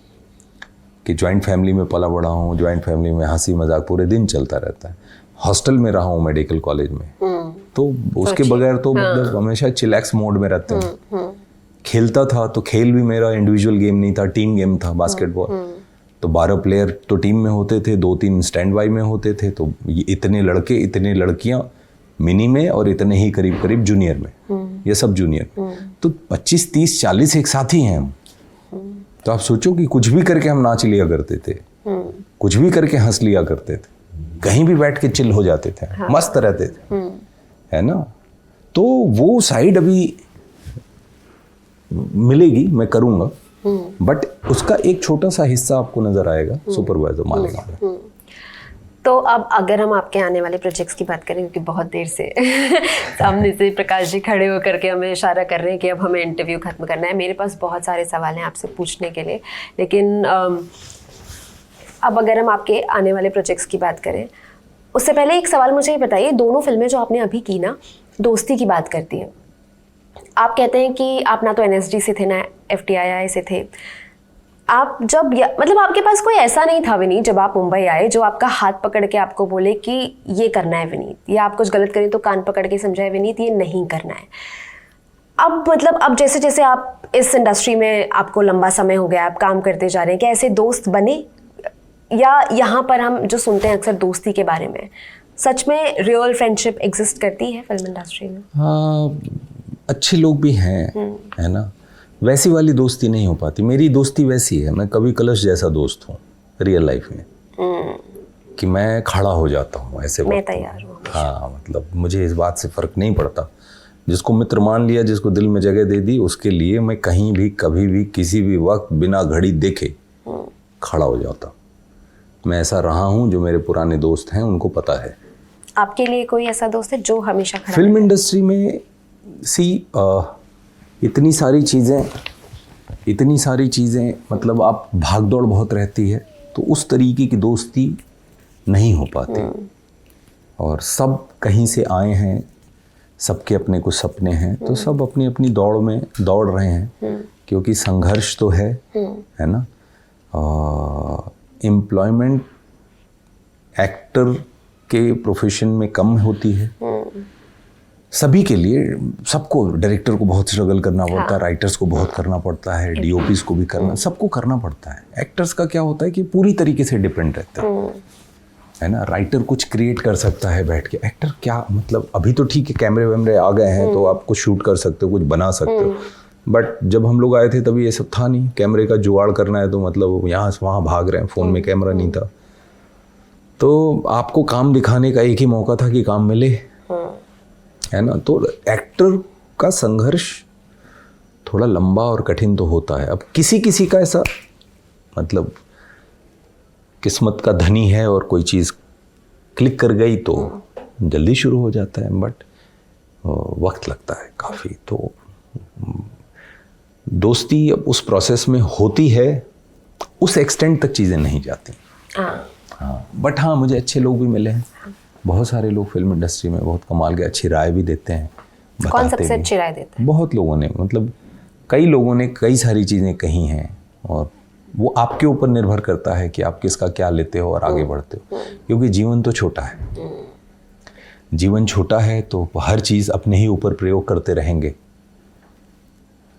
कि जॉइंट फैमिली में पला बड़ा हूँ। जॉइंट फैमिली में हंसी मजाक पूरे दिन चलता रहता है। हॉस्टल में रहा हूँ मेडिकल कॉलेज में, तो उसके बगैर तो मतलब हमेशा चिलैक्स मोड में रहते हैं। खेलता था तो खेल भी मेरा इंडिविजुअल गेम नहीं था, टीम गेम था, बास्केटबॉल। तो 12 प्लेयर तो टीम में होते थे, 2-3 स्टैंड बाई में होते थे। तो इतने लड़के, इतने लड़कियां मिनी में, और इतने ही करीब करीब जूनियर में, ये सब जूनियर। तो 25, 30, 40 एक साथ ही हैं हम। तो आप सोचो कि कुछ भी करके हम नाच लिया करते थे, कुछ भी करके हंस लिया करते थे, कहीं भी बैठ के चिल हो जाते थे, मस्त रहते थे, है ना। तो वो साइड अभी मिलेगी, मैं करूँगा, बट उसका एक छोटा सा हिस्सा आपको नजर आएगा सुपरवाइजर मालेगांव में। तो अब अगर हम आपके आने वाले प्रोजेक्ट्स की बात करें, क्योंकि बहुत देर से सामने से प्रकाश जी खड़े होकर के हमें इशारा कर रहे हैं कि अब हमें इंटरव्यू खत्म करना है। मेरे पास बहुत सारे सवाल हैं आपसे पूछने के लिए, लेकिन अब अगर हम आपके आने वाले प्रोजेक्ट्स की बात करें, उससे पहले एक सवाल मुझे ये बताइए, दोनों फिल्में जो आपने अभी की ना, दोस्ती की बात करती हैं। आप कहते हैं कि आप ना तो NSD से थे ना FTII से थे। आप जब मतलब आपके पास कोई ऐसा नहीं था विनीत, जब आप मुंबई आए, जो आपका हाथ पकड़ के आपको बोले कि ये करना है विनीत, या आप कुछ गलत करें तो कान पकड़ के समझाए विनीत ये नहीं करना है। अब मतलब अब जैसे जैसे आप इस इंडस्ट्री में, आपको लंबा समय हो गया, आप काम करते जा रहे हैं, क्या ऐसे दोस्त बने, या यहाँ पर हम जो सुनते हैं अक्सर दोस्ती के बारे में, सच में रियल फ्रेंडशिप एग्जिस्ट करती है फिल्म इंडस्ट्री में? हाँ, अच्छे लोग भी हैं, है ना। वैसी वाली दोस्ती नहीं हो पाती। मेरी दोस्ती वैसी है, मैं कभी कलश जैसा दोस्त हूँ रियल लाइफ में, कि मैं खड़ा हो जाता हूँ ऐसे, मैं तैयार हूँ। हाँ, मतलब मुझे इस बात से फ़र्क नहीं पड़ता जिसको मित्र मान लिया, जिसको दिल में जगह दे दी, उसके लिए मैं कहीं भी कभी भी किसी भी वक्त बिना घड़ी देखे खड़ा हो जाता। मैं ऐसा रहा हूँ, जो मेरे पुराने दोस्त हैं उनको पता है। आपके लिए कोई ऐसा दोस्त है जो हमेशा खड़ा फिल्म इंडस्ट्री में इतनी सारी चीज़ें मतलब आप भागदौड़ बहुत रहती है, तो उस तरीके की दोस्ती नहीं हो पाती। और सब कहीं से आए हैं, सबके अपने कुछ सपने हैं, तो सब अपनी अपनी दौड़ में दौड़ रहे हैं, क्योंकि संघर्ष तो है ना। एम्प्लॉयमेंट एक्टर के प्रोफेशन में कम होती है सभी के लिए। सबको, डायरेक्टर को बहुत स्ट्रगल करना पड़ता है, राइटर्स को बहुत करना पड़ता है, डीओपीज को भी करना, सबको करना पड़ता है। एक्टर्स का क्या होता है कि पूरी तरीके से डिपेंड रहता है ना। राइटर कुछ क्रिएट कर सकता है बैठ के, एक्टर क्या मतलब, अभी तो ठीक है कैमरे वैमरे आ गए हैं तो आप कुछ शूट कर सकते हो, कुछ बना सकते हो, बट जब हम लोग आए थे तभी ये सब था नहीं। कैमरे का जुगाड़ करना है तो मतलब यहाँ से वहाँ भाग रहे हैं, फ़ोन में कैमरा नहीं था, तो आपको काम दिखाने का एक ही मौका था कि काम मिले, है ना। तो एक्टर का संघर्ष थोड़ा लंबा और कठिन तो होता है। अब किसी किसी का ऐसा मतलब किस्मत का धनी है और कोई चीज़ क्लिक कर गई तो जल्दी शुरू हो जाता है, बट वक्त लगता है काफ़ी। तो दोस्ती अब उस प्रोसेस में होती है, उस एक्सटेंट तक चीज़ें नहीं जाती। हाँ, बट हाँ मुझे अच्छे लोग भी मिले हैं, बहुत सारे लोग फिल्म इंडस्ट्री में बहुत कमाल के अच्छी राय भी देते हैं। कौन सबसे अच्छी राय देते हैं? बहुत लोगों ने, मतलब कई लोगों ने कई सारी चीज़ें कही हैं, और वो आपके ऊपर निर्भर करता है कि आप किसका क्या लेते हो और आगे बढ़ते हो, क्योंकि जीवन तो छोटा है। जीवन छोटा है तो हर चीज़ अपने ही ऊपर प्रयोग करते रहेंगे,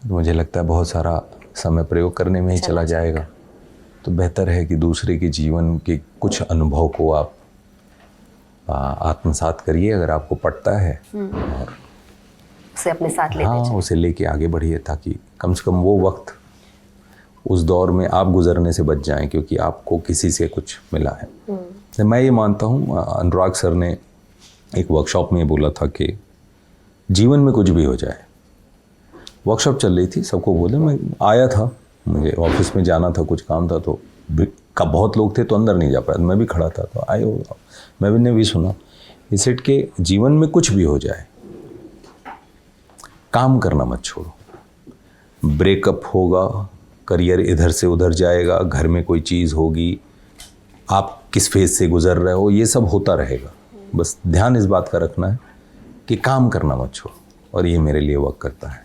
तो मुझे लगता है बहुत सारा समय प्रयोग करने में ही चला जाएगा। तो बेहतर है कि दूसरे के जीवन के कुछ अनुभव को आप आत्मसात करिए अगर आपको पड़ता है, और उसे अपने साथ लेते हाँ उसे लेके आगे बढ़िए, ताकि कम से कम वो वक्त उस दौर में आप गुजरने से बच जाएं, क्योंकि आपको किसी से कुछ मिला है। तो मैं ये मानता हूँ, अनुराग सर ने एक वर्कशॉप में बोला था कि जीवन में कुछ भी हो जाए। वर्कशॉप चल रही थी, सबको बोले, मैं आया था, मुझे ऑफिस में जाना था, कुछ काम था, तो बहुत लोग थे तो अंदर नहीं जा पाया, मैं भी खड़ा था, तो आए हो, मैंने भी सुना इस सेट के जीवन में कुछ भी हो जाए, काम करना मत छोड़ो। ब्रेकअप होगा, करियर इधर से उधर जाएगा, घर में कोई चीज़ होगी, आप किस फेज से गुजर रहे हो, ये सब होता रहेगा। बस ध्यान इस बात का रखना है कि काम करना मत छोड़ो, और ये मेरे लिए वर्क करता है।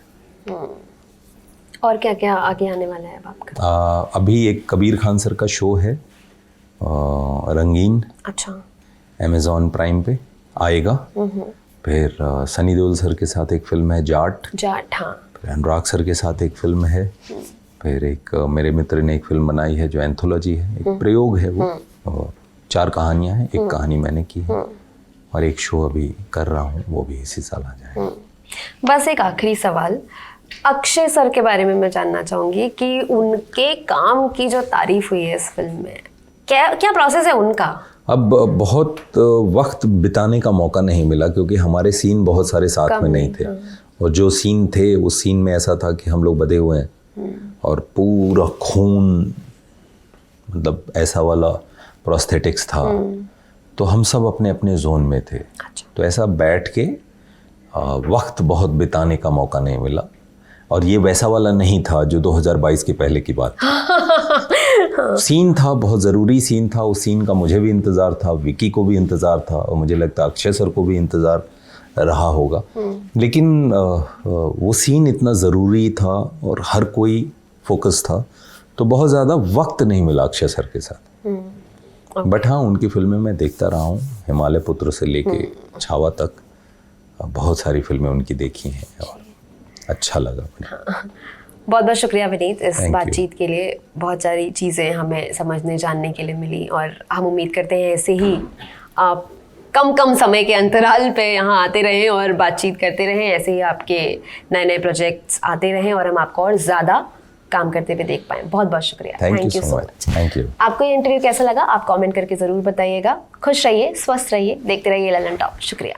और क्या क्या आगे आने वाला है आपका? अभी एक कबीर खान सर का शो है, रंगीन। अच्छा। अमेज़ॉन प्राइम पे आएगा। फिर सनी देओल सर के साथ एक फिल्म है जाट। हाँ। फिर अनुराग सर के साथ एक फिल्म है। फिर एक मेरे मित्र ने एक फिल्म बनाई है जो एंथोलॉजी है, एक प्रयोग है वो, और 4 कहानियां हैं, एक कहानी मैंने की है, और एक शो अभी कर रहा हूँ, वो भी इसी साल आ जाएगा। बस एक आखिरी सवाल, अक्षय सर के बारे में मैं जानना चाहूँगी कि उनके काम की जो तारीफ हुई है इस फिल्म में, क्या प्रोसेस है उनका? अब बहुत वक्त बिताने का मौका नहीं मिला, क्योंकि हमारे सीन बहुत सारे साथ में नहीं थे, और जो सीन थे उस सीन में ऐसा था कि हम लोग बधे हुए हैं और पूरा खून, मतलब ऐसा वाला प्रोस्थेटिक्स था, तो हम सब अपने अपने जोन में थे। तो ऐसा बैठ के वक्त बहुत बिताने का मौका नहीं मिला, और ये वैसा वाला नहीं था जो 2022 के पहले की बात सीन था, बहुत ज़रूरी सीन था। उस सीन का मुझे भी इंतज़ार था, विकी को भी इंतज़ार था, और मुझे लगता है अक्षय सर को भी इंतज़ार रहा होगा। लेकिन वो सीन इतना ज़रूरी था और हर कोई फोकस था, तो बहुत ज़्यादा वक्त नहीं मिला अक्षय सर के साथ। बट हाँ, उनकी फिल्में मैं देखता रहा हूँ, हिमालय पुत्र से लेके छावा तक बहुत सारी फिल्में उनकी देखी हैं, और अच्छा लगा। बहुत बहुत शुक्रिया विनीत इस बातचीत के लिए। बहुत सारी चीज़ें हमें समझने जानने के लिए मिली, और हम उम्मीद करते हैं ऐसे ही आप कम समय के अंतराल पे यहाँ आते रहें और बातचीत करते रहें, ऐसे ही आपके नए नए प्रोजेक्ट्स आते रहें और हम आपको और ज़्यादा काम करते हुए देख पाएँ। बहुत बहुत शुक्रिया। Thank you so much. Thank you. आपको ये इंटरव्यू कैसा लगा आप कमेंट करके ज़रूर बताइएगा। खुश रहिए, स्वस्थ रहिए, देखते रहिए ललन टॉप। शुक्रिया।